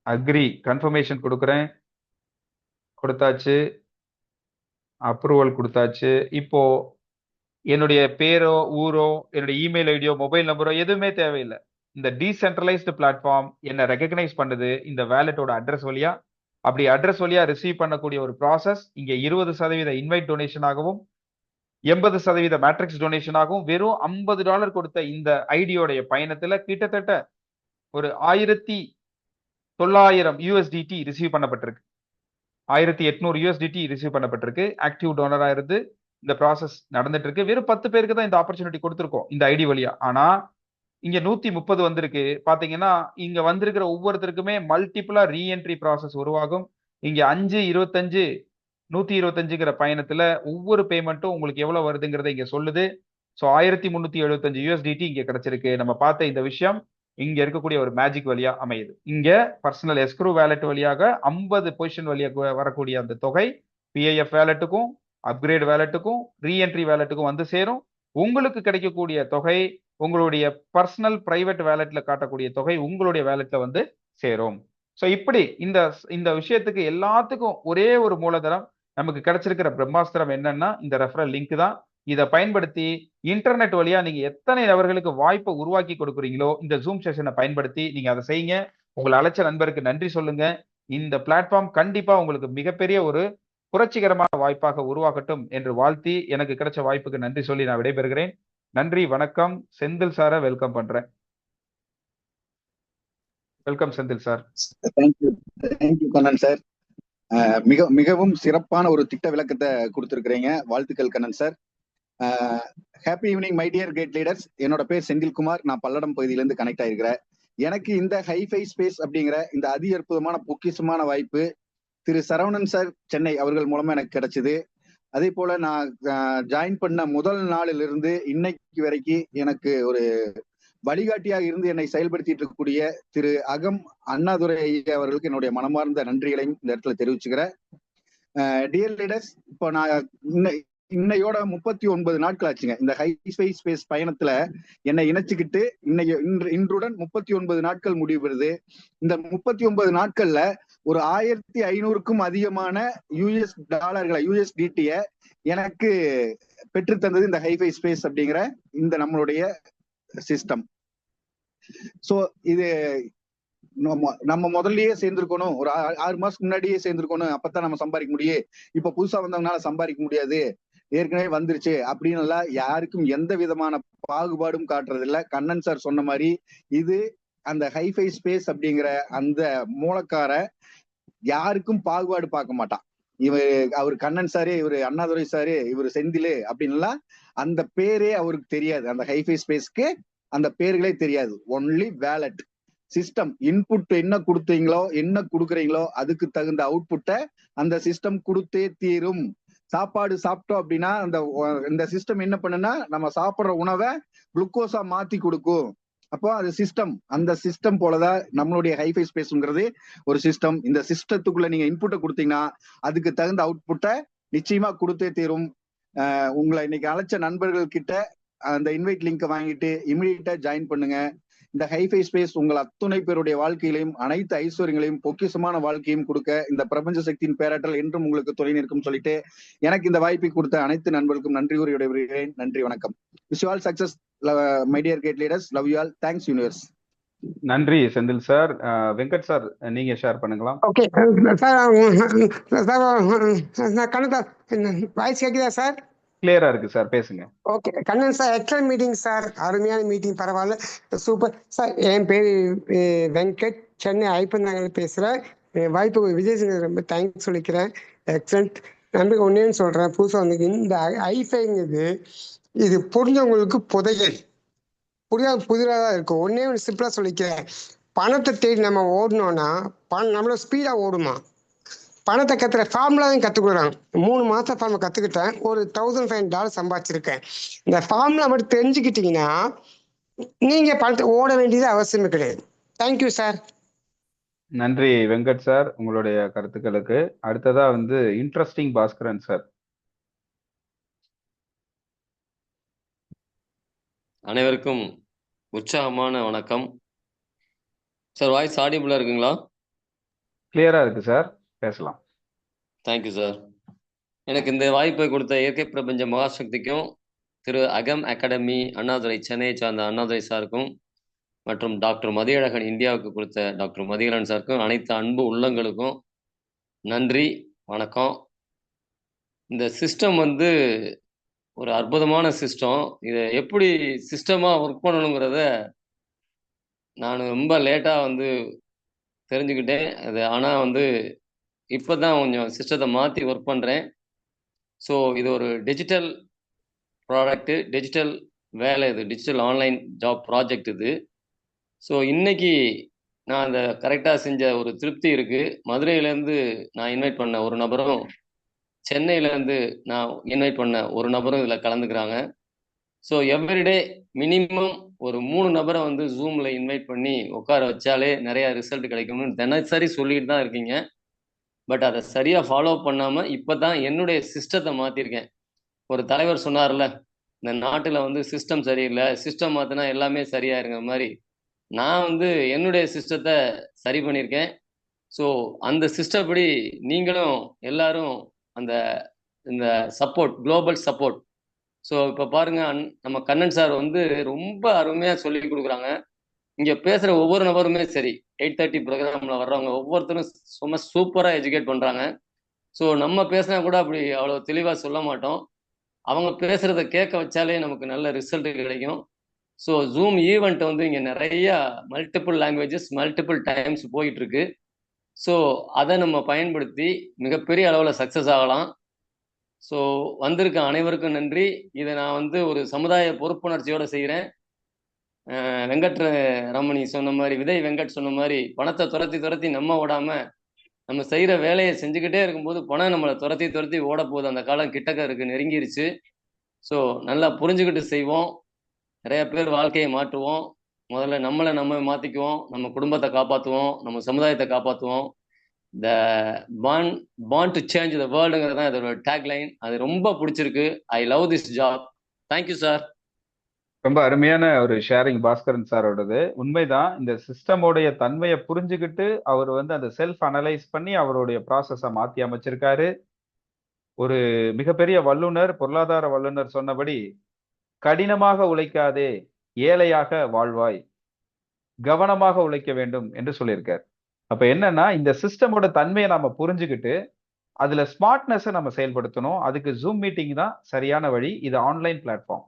அக்ரி கன்ஃபர்மேஷன் கொடுக்குறேன். கொடுத்தாச்சு. அப்ரூவல் கொடுத்தாச்சு. இப்போ என்னுடைய பேரோ, ஊரோ, என்னுடைய இமெயில் ஐடியோ, மொபைல் நம்பரோ எதுவுமே தேவையில்லை. இந்த டீசென்ட்ரலைஸ்டு பிளாட்ஃபார்ம் என்ன ரெகக்னைஸ் பண்ணுது இந்த வேலெட்டோட அட்ரஸ் வழியா. அப்படி அட்ரஸ் வழியா ரிசீவ் பண்ணக்கூடிய ஒரு ப்ராசஸ் இங்க 20% இன்வைட் டொனேஷனாகவும் 80% மேட்ரிக்ஸ் டொனேஷனாகவும் வெறும் $50 கொடுத்த இந்த ஐடியோடைய பயணத்துல கிட்டத்தட்ட ஒரு 1900 USDT ரிசீவ் பண்ணப்பட்டிருக்கு. 1800 USDT ரிசீவ் பண்ணப்பட்டிருக்கு. ஆக்டிவ் டோனரா இருந்து இந்த ப்ராசஸ் நடந்துட்டு இருக்கு. வெறும் 10 பேருக்கு தான் இந்த ஆப்பர்ச்சுனிட்டி கொடுத்துருக்கோம் இந்த ஐடி வழியா. ஆனா இங்க 130 வந்திருக்கு. பாத்தீங்கன்னா இங்க வந்திருக்கிற ஒவ்வொருத்தருக்குமே மல்டிபிளா ரீஎன்ட்ரி ப்ராசஸ் உருவாகும். இங்க 5, 25, 125ங்கிற பயணத்துல ஒவ்வொரு பேமெண்ட்டும் உங்களுக்கு எவ்வளவு வருதுங்கிறத இங்க சொல்லுது. ஸோ 1375 USDT இங்க கிடைச்சிருக்கு. நம்ம பார்த்த இந்த விஷயம் இங்க இருக்கக்கூடிய ஒரு மேஜிக் வழியா அமையுது. இங்க பர்சனல் எஸ்க்ரூ வேலெட் வழியாக 50 பொசிஷன் வழியாக வரக்கூடிய அந்த தொகை பிஐஎஃப் வேலெட்டுக்கும் அப்கிரேட் வேலெட்டுக்கும் ரீஎன்ட்ரி வேலெட்டுக்கும் வந்து சேரும். உங்களுக்கு கிடைக்கக்கூடிய தொகை உங்களுடைய பர்சனல் பிரைவேட் வேலெட்ல காட்டக்கூடிய தொகை உங்களுடைய வேலெட்ல வந்து சேரும். ஸோ இப்படி இந்த இந்த விஷயத்துக்கு எல்லாத்துக்கும் ஒரே ஒரு மூலதனம் நமக்கு கிடைச்சிருக்கிற பிரம்மாஸ்திரம் என்னன்னா இந்த ரெஃபரல் லிங்க் தான். இதை பயன்படுத்தி இன்டர்நெட் வழியா நீங்க எத்தனை நபர்களுக்கு வாய்ப்பை உருவாக்கி கொடுக்குறீங்களோ இந்த ஜூம் செஷனை பயன்படுத்தி நீங்க அதை செய்யுங்க. உங்களை அழைச்ச நண்பருக்கு நன்றி சொல்லுங்க. இந்த பிளாட்ஃபார்ம் கண்டிப்பா உங்களுக்கு மிகப்பெரிய ஒரு புரட்சிகரமான வாய்ப்பாக உருவாக்கட்டும் என்று வாழ்த்தி எனக்கு கிடைச்ச வாய்ப்புக்கு நன்றி சொல்லி நான் விடைபெறுகிறேன். நன்றி, வணக்கம். செந்தில் சாரை வெல்கம் பண்றேன். Welcome Senthil sir. Thank you Kannan sir. மிகவும் சிறப்பான ஒரு திட்ட விளக்கத்தை கொடுத்துருக்கிறீங்க. வாழ்த்துக்கள் Kannan sir. Happy evening my dear great leaders. என்னோட பேர் செந்தில்குமார். நான் பல்லடம் பகுதியிலேருந்து கனெக்ட் ஆயிருக்கிறேன். எனக்கு இந்த ஹைஃபை ஸ்பேஸ் அப்படிங்கிற இந்த அதி அற்புதமான பொக்கிஷமான வாய்ப்பு திரு சரவணன் சார் சென்னை அவர்கள் மூலமா எனக்கு கிடைச்சது. அதே போல நான் ஜாயின் பண்ண முதல் நாளிலிருந்து இன்னைக்கு வரைக்கும் எனக்கு ஒரு வழிகாட்டியாக இருந்து என்னை செயல்படுத்திட்டு இருக்கக்கூடிய திரு அகம் அண்ணாதுரை ஐயா அவர்களுக்கு என்னுடைய மனமார்ந்த நன்றிகளையும் இந்த இடத்துல தெரிவிச்சுக்கிறேன். டியர் லீடர்ஸ், இப்போ நான் இன்னையோட 39 நாட்கள் ஆச்சுங்க இந்த ஹைஃபை ஸ்பேஸ் பயணத்துல என்னை இணைச்சுக்கிட்டு இன்றுடன் 39 நாட்கள் முடிவு பெறுது. இந்த 39 நாட்கள்ல ஒரு 1500க்கும் அதிகமான யூஎஸ் டாலர்களை யூஎஸ்டிடிய எனக்கு பெற்று தந்தது இந்த ஹைஃபை ஸ்பேஸ் அப்படிங்கிற இந்த நம்மளுடைய சிஸ்டம். சோ இது நம்ம முதல்லயே சேர்ந்திருக்கணும், ஒரு 6 மாசத்துக்கு முன்னாடியே சேர்ந்திருக்கணும், அப்பதான் நம்ம சம்பாதிக்க முடியும். இப்ப புதுசா வந்தவங்கனால சம்பாதிக்க முடியாது, ஏற்கனவே வந்துருச்சு அப்படின்னு எல்லாம் யாருக்கும் எந்த விதமான பாகுபாடும் காட்டுறது இல்ல. கண்ணன் சார் சொன்ன மாதிரி இது அந்த ஹைஃபை ஸ்பேஸ் அப்படிங்கிற அந்த மூலக்கார யாருக்கும் பாகுபாடு பார்க்க மாட்டான். அவர் கண்ணன் சாரு, இவரு அண்ணாதுரை சாரு, இவரு செந்திலு அப்படின்லாம் அந்த பேரே அவருக்கு தெரியாது. அந்த ஹைஃபை ஸ்பேஸ்க்கு அந்த பேர்களே தெரியாது. Only wallet system. இன்புட் என்ன கொடுத்தீங்களோ என்ன கொடுக்குறீங்களோ அதுக்கு தகுந்த அவுட்புட்டை அந்த சிஸ்டம் கொடுத்தே தீரும். சாப்பாடு சாப்பிட்டோம் அப்படின்னா இந்த சிஸ்டம் என்ன பண்ணுன்னா நம்ம சாப்பிட்ற உணவை குளுக்கோஸா மாத்தி கொடுக்கும். அப்போ அது சிஸ்டம். அந்த சிஸ்டம் போலதான் நம்மளுடைய ஹைஃபை ஸ்பேஸ்ங்கிறது ஒரு சிஸ்டம். இந்த சிஸ்டத்துக்குள்ள நீங்க இன்புட்டை கொடுத்தீங்கன்னா அதுக்கு தகுந்த அவுட்புட்டை நிச்சயமா கொடுத்தே தீரும். உங்களை இன்னைக்கு அழைச்ச நண்பர்கள் கிட்ட அந்த இன்வைட் லிங்கை வாங்கிட்டு இமிடியேட்டா ஜாயின் பண்ணுங்க. இந்த ஹைஃபை ஸ்பேஸ் உங்கள் அத்துணை பேருடைய வாழ்க்கையிலையும் அனைத்து ஐஸ்வர்யங்களையும் பொக்கிஷமான வாழ்க்கையும் கொடுக்க இந்த பிரபஞ்ச சக்தியின் பேராற்றல் என்றும் உங்களுக்கு துணை நிற்கும் சொல்லிட்டு எனக்கு இந்த வாய்ப்பை கொடுத்த அனைத்து நண்பர்களுக்கும் நன்றி கூறி விடைபெறுகிறேன். நன்றி, வணக்கம். Wish you all success my dear great leaders. Love you all. Thanks universe. நன்றி செந்தில் சார். வெங்கட் சார் நீங்க ஷேர் பண்ணுங்களா? Okay sir. Kannan sir voice கேட்குதா சார்? கிளியரா இருக்கு சார், பேசுங்க. Okay Kannan sir, excellent meeting sir. அருமையான மீட்டிங், பரவாயில்ல, சூப்பர் சார். என் பேர் வெங்கட், சென்னை ஐப்பந்தாங்க பேசுகிறேன். வாய்ப்பு விஜய் ரொம்ப தேங்க்ஸ் சொல்லிக்கிறேன். எக்ஸலண்ட். நம்பிக்கை ஒன்றேன்னு சொல்கிறேன், புதுசாக வந்து இந்த ஐஃபைங்கிறது இது புரிஞ்சவங்களுக்கு புதையல், புரியாத புதிராக தான் இருக்கும். ஒன்றே ஒன்று சிம்பிளாக சொல்லிக்கிறேன். பணத்தை தேடி நம்ம ஓடணும்னா நம்மளோட ஸ்பீடாக ஓடுமா? பணத்தை கற்றுற ஃபார்முலாவையும் கற்றுக்குறாங்க. 3 மாதம் ஃபார்முலா கற்றுக்கிட்டேன். ஒரு $1500 சம்பாதிச்சிருக்கேன். இந்த ஃபார்முலா மட்டும் தெரிஞ்சுக்கிட்டீங்கன்னா நீங்கள் பணத்தை ஓட வேண்டியது அவசியமே கிடையாது. Thank you sir. நன்றி வெங்கட் சார் உங்களுடைய கருத்துக்களுக்கு. அடுத்ததா வந்து இன்ட்ரெஸ்டிங் பாஸ்கரன் சார். அனைவருக்கும் உற்சாகமான வணக்கம் சார். வாய்ஸ் ஆடிபிளா இருக்குங்களா? கிளியரா இருக்கு சார், பேசலாம். Thank you sir. எனக்கு இந்த வாய்ப்பை கொடுத்த இயற்கை பிரபஞ்ச மகாசக்திக்கும் திரு அகம் அகாடமி அண்ணாதுரை சென்னையை சார்ந்த அண்ணாதுரை சாருக்கும் மற்றும் டாக்டர் மதியழகன் இந்தியாவுக்கு கொடுத்த டாக்டர் மதியழகன் சாருக்கும் அனைத்து அன்பு உள்ளங்களுக்கும் நன்றி, வணக்கம். இந்த சிஸ்டம் வந்து ஒரு அற்புதமான சிஸ்டம். இதை எப்படி சிஸ்டமாக ஒர்க் பண்ணணுங்கிறத நான் ரொம்ப லேட்டாக வந்து தெரிஞ்சுக்கிட்டேன். அது ஆனால் வந்து இப்போ தான் கொஞ்சம் சிஸ்டத்தை மாற்றி ஒர்க் பண்ணுறேன். ஸோ இது ஒரு டிஜிட்டல் ப்ராடக்ட்டு, டிஜிட்டல் வேலை, இது டிஜிட்டல் ஆன்லைன் ஜாப் ப்ராஜெக்ட் இது. ஸோ இன்னைக்கு நான் அந்த கரெக்டாக செஞ்ச ஒரு திருப்தி இருக்குது. மதுரையிலேருந்து நான் இன்வைட் பண்ண ஒரு நபரும், சென்னையிலேருந்து நான் இன்வைட் பண்ண ஒரு நபரும் இதில் கலந்துக்கிறாங்க. ஸோ எவ்ரிடே மினிமம் ஒரு 3 நபரை வந்து ஜூம்ல இன்வைட் பண்ணி உட்கார வச்சாலே நிறைய ரிசல்ட் கிடைக்கும்னு தினசரி சொல்லிட்டு தான் இருக்கீங்க. பட் அதை சரியா ஃபாலோ பண்ணாம இப்பதான் என்னுடைய சிஸ்டத்தை மாத்திருக்கேன். ஒரு தலைவர் சொன்னார்ல, இந்த நாட்டுல வந்து சிஸ்டம் சரியில்லை, சிஸ்டம் மாத்தினா எல்லாமே சரியாயிருங்கிற மாதிரி நான் வந்து என்னுடைய சிஸ்டத்தை சரி பண்ணியிருக்கேன். ஸோ அந்த சிஸ்டம் படி நீங்களும் எல்லாரும் அந்த இந்த சப்போர்ட், குளோபல் சப்போர்ட். ஸோ இப்போ பாருங்க, நம்ம கண்ணன் சார் வந்து ரொம்ப அருமையாக சொல்லி கொடுக்குறாங்க. இங்கே பேசுகிற ஒவ்வொரு நபருமே சரி, 8:30 ப்ரோக்ராமில் வர்றவங்க ஒவ்வொருத்தரும் சும்மா சூப்பராக எஜுகேட் பண்ணுறாங்க. ஸோ நம்ம பேசினா கூட அப்படி அவ்வளோ தெளிவாக சொல்ல மாட்டோம். அவங்க பேசுகிறத கேட்க வச்சாலே நமக்கு நல்ல ரிசல்ட் கிடைக்கும். ஸோ ஜூம் ஈவெண்ட் வந்து இங்கே நிறைய மல்டிபிள் லாங்குவேஜஸ் மல்டிபிள் டைம்ஸ் போயிட்டு இருக்கு. ஸோ அதை நம்ம பயன்படுத்தி மிகப்பெரிய அளவில் சக்ஸஸ் ஆகலாம். ஸோ வந்திருக்க அனைவருக்கும் நன்றி. இதை நான் வந்து ஒரு சமுதாய பொறுப்புணர்ச்சியோடு செய்கிறேன். வெங்கட் ரமணி சொன்ன மாதிரி, விதை வெங்கட் சொன்ன மாதிரி, பணத்தை துரத்தி நம்ம ஓடாமல் நம்ம செய்கிற வேலையை செஞ்சுக்கிட்டே இருக்கும்போது பணம் நம்மளை துரத்தி ஓட போகுது. அந்த காலம் கிட்டக்க இருக்கு, நெருங்கிருச்சு. ஸோ நல்லா புரிஞ்சுக்கிட்டு செய்வோம். நிறைய பேர் வாழ்க்கையை மாற்றுவோம். முதல்ல நம்மளை நம்ம மாற்றிக்குவோம், நம்ம குடும்பத்தை காப்பாற்றுவோம், நம்ம சமுதாயத்தை காப்பாற்றுவோம். த பாண்ட் டு சேஞ்ச் த வேர்ல்டுங்கிறது தான் இதோட டேக்லைன். அது ரொம்ப பிடிச்சிருக்கு. I love this job. Thank you sir. ரொம்ப அருமையான ஒரு ஷேரிங் பாஸ்கரன் சாரோடது. உண்மைதான், இந்த சிஸ்டமோடைய தன்மையை புரிஞ்சுக்கிட்டு அவர் வந்து அந்த செல்ஃப் அனலைஸ் பண்ணி அவருடைய ப்ராசஸை மாற்றி அமைச்சிருக்காரு. ஒரு மிகப்பெரிய வல்லுனர், பொருளாதார வல்லுனர் சொன்னபடி, கடினமாக உழைக்காதே, ஏழையாக வாழ்வாய், கவனமாக உழைக்க வேண்டும் என்று சொல்லியிருக்கார். அப்ப என்னன்னா, இந்த சிஸ்டமோட தன்மையை நாம புரிஞ்சுக்கிட்டு அதுல ஸ்மார்ட்னஸை நம்ம செயல்படுத்தணும். அதுக்கு ஜூம் மீட்டிங் தான் சரியான வழி. இது ஆன்லைன் பிளாட்ஃபார்ம்.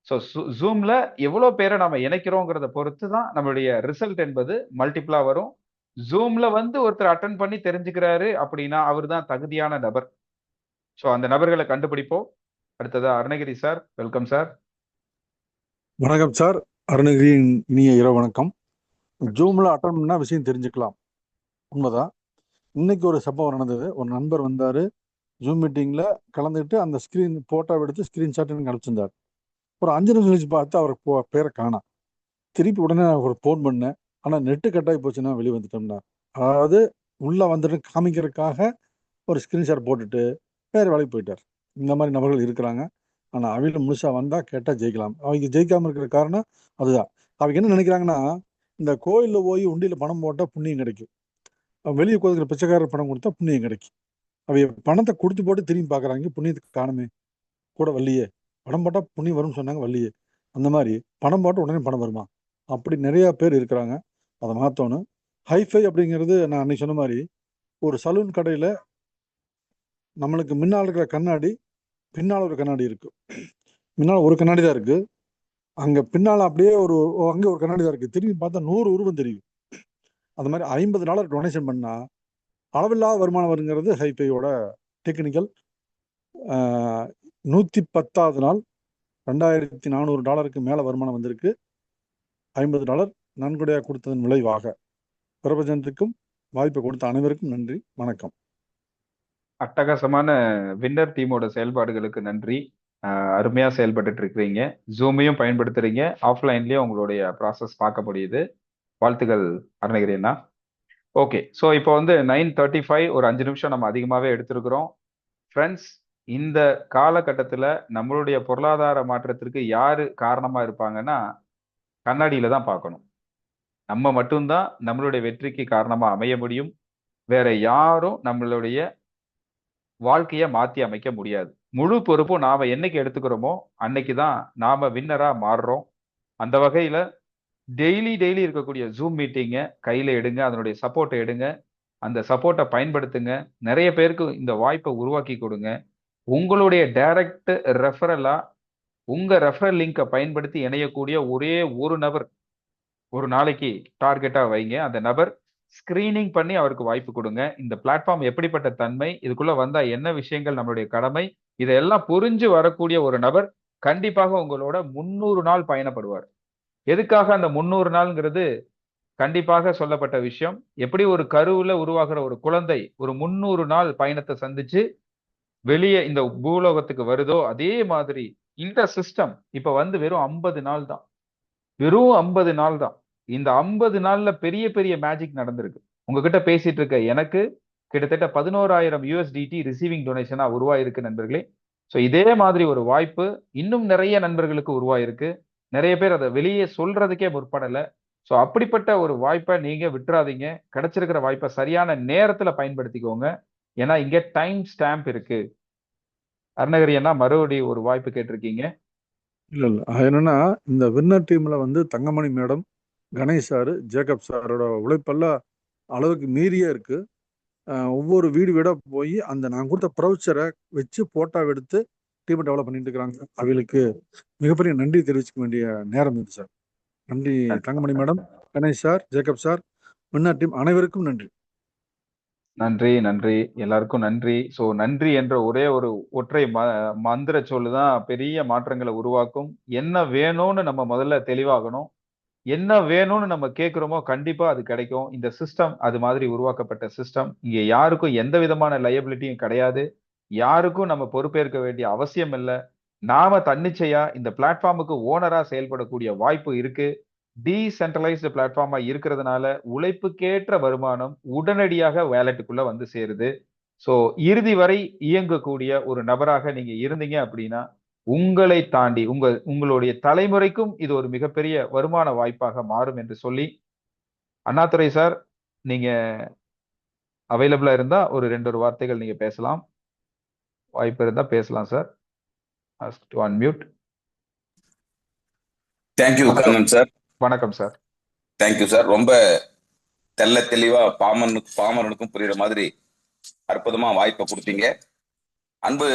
ஸோ ஜூம்ல எவ்வளவு பேரை நாம இணைக்கிறோங்கிறத பொறுத்து தான் நம்மளுடைய ரிசல்ட் என்பது மல்டிபிளா வரும். ஜூம்ல வந்து ஒருத்தர் அட்டன் பண்ணி தெரிஞ்சுக்கிறாரு அப்படின்னா அவர் தான் தகுதியான நபர். ஸோ அந்த நபர்களை கண்டுபிடிப்போம். அடுத்ததா அருணகிரி சார், வெல்கம் சார். வணக்கம் சார். அருணகிரியின் இனிய இரவு வணக்கம். ஜூம்ல அட்டன் பண்ணா விஷயம் தெரிஞ்சுக்கலாம், உண்மைதான். இன்னைக்கு ஒரு சம்பவம் நடந்தது. ஒரு நண்பர் வந்தாரு, ஜூம் மீட்டிங்ல கலந்துட்டு அந்த ஸ்கிரீன் போட்டோ எடுத்து ஸ்கிரீன்ஷாட் எனக்கு அனுப்பிச்சிருந்தார். ஒரு 5 நிமிஷம் கழிச்சு பார்த்து அவர் பேரை காணோம். திருப்பி உடனே நான் ஒரு ஃபோன் பண்ணேன். ஆனால் நெட்டு கட்டாகி போச்சுன்னா வெளியே வந்துட்டோம்னா, அதாவது உள்ள வந்துட்டு காமிக்கிறதுக்காக ஒரு ஸ்கிரீன்ஷாட் போட்டுட்டு வேறு வேலைக்கு போயிட்டார். இந்த மாதிரி நபர்கள் இருக்கிறாங்க. ஆனால் அவங்க முழுசா வந்தா கேட்டால் ஜெயிக்கலாம். அவங்க ஜெயிக்காம இருக்கிற காரணம் அதுதான். அவங்க என்ன நினைக்கிறாங்கன்னா, இந்த கோயிலில் போய் உண்டியில் பணம் போட்டால் புண்ணியம் கிடைக்கும், வெளியே கோதுக்கிற பிச்சைக்காரர் பணம் கொடுத்தா புண்ணியம் கிடைக்கும். அவங்க பணத்தை கொடுத்து போட்டு திரும்பி பார்க்குறாங்க, புண்ணியத்துக்கு காணுமே, கூட வள்ளியே, பணம் போட்டால் புண்ணியம் வரும்னு சொன்னாங்க, வள்ளியே. அந்த மாதிரி பணம் போட்டு உடனே பணம் வருமா? அப்படி நிறைய பேர் இருக்கிறாங்க. அதை மாற்றணும். ஹைஃபை அப்படிங்கிறது நான் அன்னைக்கு சொன்ன மாதிரி, ஒரு சலூன் கடையில் நம்மளுக்கு முன்னால் இருக்கிற கண்ணாடி, பின்னால் ஒரு கண்ணாடி இருக்கு. முன்னால் ஒரு கண்ணாடி தான் இருக்கு, அங்கே பின்னால் அப்படியே அங்கே ஒரு கண்ணாடி தான் இருக்கு. திரும்பி பார்த்தா 100 உருவம் தெரியும். அந்த மாதிரி $50 டொனேஷன் பண்ணா அளவில்லாத வருமானம் வருங்கிறது ஹைஃபையோட டெக்னிக்கல். 110வது நாள் $2400 மேல வருமானம் வந்திருக்கு. $50 நன்கொடையாக கொடுத்ததன் விளைவாக. பிரபஞ்சத்துக்கும் வாய்ப்பை கொடுத்த அனைவருக்கும் நன்றி, வணக்கம். அட்டகாசமான வின்னர் டீமோட செயல்பாடுகளுக்கு நன்றி. அருமையா செயல்பட்டு இருக்கிறீங்க. ஜூமையும் பயன்படுத்துறீங்க, ஆஃப்லைன்லயும் உங்களுடைய ப்ராசஸ் பார்க்க முடியுது. வாழ்த்துக்கள் அருணகிரி அண்ணா. ஓகே, ஸோ இப்போ வந்து 9:35, ஒரு 5 நிமிஷம் நம்ம அதிகமாகவே எடுத்திருக்கிறோம். ஃப்ரெண்ட்ஸ், இந்த காலகட்டத்தில் நம்மளுடைய பொருளாதார மாற்றத்திற்கு யாரு காரணமா இருப்பாங்கன்னா, கண்ணாடியில தான் பார்க்கணும். நம்ம மட்டும்தான் நம்மளுடைய வெற்றிக்கு காரணமா அமைய முடியும். வேற யாரும் நம்மளுடைய வாழ்க்கையை மாற்றி அமைக்க முடியாது. முழு பொறுப்பும் நாம என்னைக்கு எடுத்துக்கிறோமோ அன்னைக்கு தான் நாம வின்னரா மாறுறோம். அந்த வகையில டெய்லி இருக்கக்கூடிய ஜூம் மீட்டிங்கை கையில எடுங்க, அதனுடைய சப்போர்ட்டை எடுங்க, அந்த சப்போர்ட்டை பயன்படுத்துங்க. நிறைய பேருக்கு இந்த வாய்ப்பை உருவாக்கி கொடுங்க. உங்களுடைய டைரக்ட் ரெஃபரலா உங்க ரெஃபரல் லிங்கை பயன்படுத்தி இணையக்கூடிய ஒரே ஒரு நபர் ஒரு நாளைக்கு டார்கெட்டா வைங்க. அந்த நபர் ஸ்கிரீனிங் பண்ணி அவருக்கு வாய்ப்பு கொடுங்க. இந்த பிளாட்ஃபார்ம் எப்படிப்பட்ட தன்மை, இதுக்குள்ள வந்தா என்ன விஷயங்கள் நம்மளுடைய கடமை, இதெல்லாம் புரிஞ்சு வரக்கூடிய ஒரு நபர் கண்டிப்பாக உங்களோட 300 நாள் பயணப்படுவார். எதுக்காக அந்த 300 நாள்ங்கிறது கண்டிப்பாக சொல்லப்பட்ட விஷயம். எப்படி ஒரு கருவுல உருவாகிற ஒரு குழந்தை ஒரு 300 நாள் பயணத்தை சந்திச்சு வெளியே இந்த பூலோகத்துக்கு வருதோ, அதே மாதிரி இந்த சிஸ்டம் இப்ப வந்து வெறும் 50 நாள் தான். வெறும் 50 நாள் தான். இந்த 50 நாள்ல பெரிய பெரிய மேஜிக் நடந்திருக்கு. உங்ககிட்ட பேசிட்டு இருக்க எனக்கு கிட்டத்தட்ட 11,000 USDT ரிசீவிங் டொனேஷனா உருவாயிருக்கு நண்பர்களே. ஸோ இதே மாதிரி ஒரு வாய்ப்பு இன்னும் நிறைய நண்பர்களுக்கு உருவாயிருக்கு. நிறைய பேர் அதை வெளியே சொல்றதுக்கே முற்படல. ஸோ அப்படிப்பட்ட ஒரு வாய்ப்பை நீங்க விட்டுறாதீங்க. கிடைச்சிருக்கிற வாய்ப்பை சரியான நேரத்துல பயன்படுத்திக்கோங்க. ஏன்னா இங்க டைம் ஸ்டாம்ப் இருக்கு. அருணகிரி அண்ணா மறுபடியும் ஒரு வாய்ப்பு கேட்டிருக்கீங்க. இல்ல அது என்னன்னா, இந்த வின்னர் டீம்ல வந்து Thangamani madam, Ganesh sir, Jacob சாரோட உழைப்பெல்லாம் அளவுக்கு மீறியே இருக்கு. ஒவ்வொரு வீடு வீடா போய் அந்த நான் கொடுத்த ப்ரௌச்சரை வச்சு போட்டோ எடுத்து டீமை டெவலப் பண்ணிட்டு இருக்கிறாங்க. அவங்களுக்கு மிகப்பெரிய நன்றி தெரிவிச்சுக்க வேண்டிய நேரம் இது சார். நன்றி Thangamani madam, Ganesh sir, Jacob sir, winner team அனைவருக்கும் நன்றி. நன்றி நன்றி எல்லாருக்கும் நன்றி. ஸோ நன்றி என்ற ஒரே ஒரு ஒற்றை மந்திர சொல்லு தான் பெரிய மாற்றங்களை உருவாக்கும். என்ன வேணும்னு நம்ம முதல்ல தெளிவாகணும். என்ன வேணும்னு நம்ம கேட்குறோமோ கண்டிப்பா அது கிடைக்கும். இந்த சிஸ்டம் அது மாதிரி உருவாக்கப்பட்ட சிஸ்டம். இங்க யாருக்கும் எந்த விதமான லயபிலிட்டியும் கிடையாது. யாருக்கும் நம்ம பொறுப்பேற்க வேண்டிய அவசியம் இல்லை. நாம தன்னிச்சையா இந்த பிளாட்ஃபார்முக்கு ஓனரா செயல்படக்கூடிய வாய்ப்பு இருக்கு. டீசென்ட்ரலைஸ்டு பிளாட்ஃபார்மா இருக்கிறதுனால உழைப்புக்கேற்ற வருமானம் உடனடியாக வேலெட்டுக்குள்ள வந்து சேருது. ஸோ இறுதி வரை இயங்கக்கூடிய ஒரு நபராக நீங்க இருந்தீங்க அப்படின்னா உங்களை தாண்டி உங்களுடைய தலைமுறைக்கும் இது ஒரு மிகப்பெரிய வருமான வாய்ப்பாக மாறும் என்று சொல்லி, அண்ணாதுரை சார் நீங்க அவைலபிளா இருந்தா ஒரு 2 வார்த்தைகள் நீங்க பேசலாம். வாய்ப்பு இருந்தா பேசலாம் sir. Ask to unmute. Thank you Kannan sir. வணக்கம் சார். Thank you sir. ரொம்ப தெள்ள தெளிவா பாமரனுக்கும் புரியுற மாதிரி அற்புதமா வாய்ப்பை கொடுத்தீங்க. அன்பு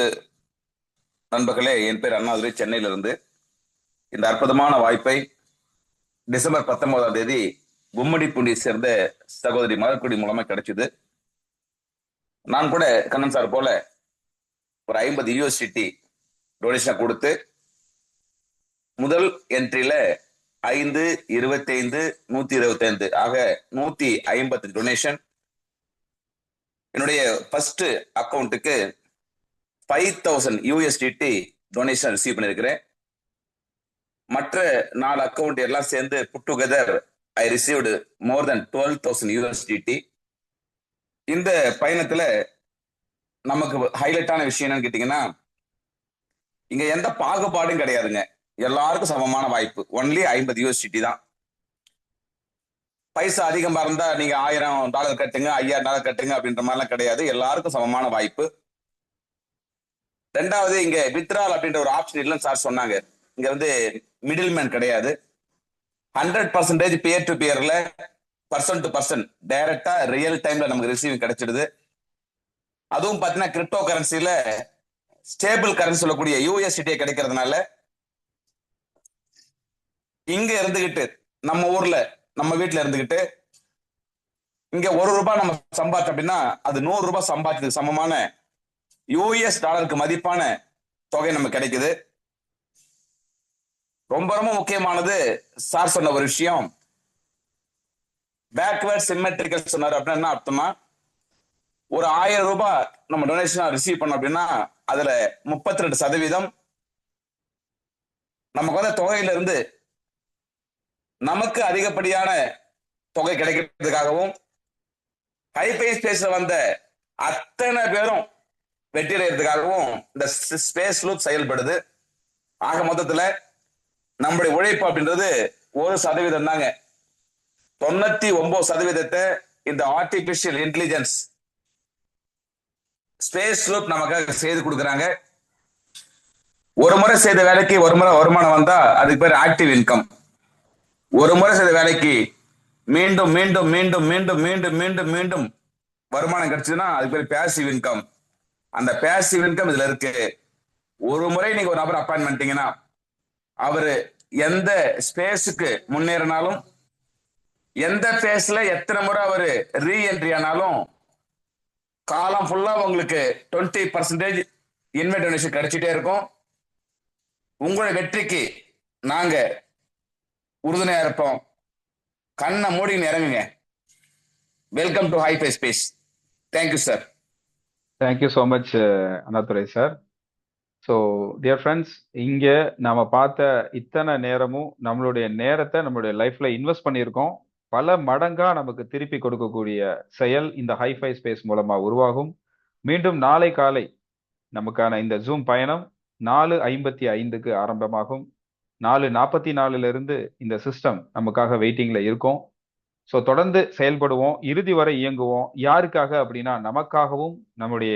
நண்பர்களே, என் பேர் அண்ணாதுரை, சென்னையில இருந்து. இந்த அற்புதமான வாய்ப்பை டிசம்பர் 19ஆம் தேதி கும்மிடிப்பூண்டியை சேர்ந்த சகோதரி மலர்கொடி மூலமா கிடைச்சது. நான் கூட கண்ணன் சார் போல ஒரு 50 USDT டொனேஷன் கொடுத்து முதல் என்ட்ரியில 5, 25, 125 ஆக 150 டொனேஷன். என்னுடைய ஃபர்ஸ்ட் அக்கௌண்ட்டுக்கு 5,000 USDT டொனேஷன் ரிசீவ் பண்ணிருக்கிறேன். மற்ற 4 அக்கௌண்ட் எல்லாம் சேர்ந்து put together I received more then 12,000 USDT. இந்த பயணத்துல நமக்கு ஹைலைட்டான விஷயம் என்னன்னு கேட்டீங்கன்னா, இங்க எந்த பாகுபாடும் கிடையாதுங்க. எல்லாருக்கும் சமமான வாய்ப்பு. ஒன்லி 50 USDT தான். பைசா அதிகமா இருந்தா நீங்க $1,000 கட்டுங்க, $5,000 கட்டுங்க அப்படின்ற மாதிரிலாம் கிடையாது. எல்லாருக்கும் சமமான வாய்ப்பு. ரெண்டாவது, இங்க வித்ரால் அப்படின்ற ஒரு ஆப்ஷன் இல்லைன்னு சார் சொன்னாங்க. இங்க வந்து மிடில் மேன் கிடையாது. 100% பியர் டு பியர்ல பர்சன் டு பர்சன் டைரக்டா ரியல் டைம்ல நமக்கு ரிசீவிங் கிடைச்சிடுது. அதுவும் பாத்தீங்கன்னா கிரிப்டோ கரன்சில ஸ்டேபிள் கரன்சி சொல்லக்கூடிய USDT கிடைக்கிறதுனால இங்க இருந்துகிட்டு நம்ம ஊர்ல நம்ம வீட்டுல இருந்துகிட்டு இங்க $1 நம்ம சம்பாதிச்சோம் அப்படின்னா அது $100 சம்பாதிச்சதுக்கு சமமான US மதிப்பான தொகை நமக்கு கிடைக்குது. ரொம்ப ரொம்ப முக்கியமானது சார் சொன்ன ஒரு விஷயம், பேக்வேர்ட் சிம்மெட்ரிக்கல் சொன்னார். அப்படின்னா என்ன அர்த்தமா, ஒரு $1,000 நம்ம டொனேஷனா ரிசீவ் பண்ணோம் அப்படின்னா அதுல 32% நமக்கு வந்த தொகையில இருந்து நமக்கு அதிகப்படியான தொகை கிடைக்கிறதுக்காகவும் ஹைபை ஸ்பேஸ்ல வந்த அத்தனை பேரும் வெற்றி அடைகிறதுக்காகவும் இந்த ஸ்பேஸ் லூப் செயல்படுது. ஆக மொத்தத்துல நம்முடைய உழைப்பு அப்படின்றது 1% தாங்க. 99% இந்த ஆர்டிபிஷியல் இன்டெலிஜென்ஸ் ஸ்பேஸ் லூப் நமக்காக செய்து கொடுக்குறாங்க. ஒரு முறை செய்த வேலைக்கு ஒரு முறை வருமானம் வந்தா அதுக்கு பேர் ஆக்டிவ் இன்கம். ஒரு முறை செய்த வேலைக்கு மீண்டும் மீண்டும் மீண்டும் மீண்டும் மீண்டும் மீண்டும் மீண்டும் வருமானம் கிடைச்சதுன்னா அதுக்கு பேர் பேசிவ் இன்கம். அந்த பேசிவ் இன்கம் இதுல இருக்கு. ஒரு முறை நீங்க ஒரு நபர் அப்பாயின்ட் பண்ணிட்டீங்கன்னா அவரு எந்த ஸ்பேஸுக்கு முன்னேறினாலும், எந்த பேஸ்ல எத்தனை முறை அவரு ரீஎன்ட்ரி ஆனாலும் காலம் ஃபுல்லா உங்களுக்கு 20% இன்வெஸ்ட் டொனேஷன் கிடைச்சிட்டே இருக்கும். உங்களுடைய வெற்றிக்கு நாங்க உறுதுணையா இருப்போம். கண்ணை மூடின்னு இறங்குங்க. Welcome to HiBye space. Thank you sir. Thank you so much Annadurai sir. So dear friends, இங்க நாம பார்த்த இத்தனை நேரமும் நம்மளுடைய நேரத்தை நம்மளுடைய லைஃப்ல இன்வெஸ்ட் பண்ணியிருக்கோம். பல மடங்கா நமக்கு திருப்பி கொடுக்கக்கூடிய செயல் இந்த ஹைஃபை ஸ்பேஸ் மூலமா உருவாகும். மீண்டும் நாளை காலை நமக்கான இந்த ஜூம் பயணம் 4:55க்கு ஆரம்பமாகும். 4:44 இருந்து இந்த சிஸ்டம் நமக்காக வெயிட்டிங்ல இருக்கும். ஸோ தொடர்ந்து செயல்படுவோம், இறுதி வரை இயங்குவோம். யாருக்காக அப்படின்னா நமக்காகவும், நம்முடைய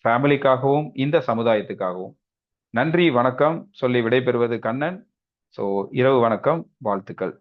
ஃபேமிலிக்காகவும், இந்த சமுதாயத்துக்காகவும். நன்றி, வணக்கம் சொல்லி விடைபெறுவது கண்ணன். ஸோ இரவு வணக்கம், வாழ்த்துக்கள்.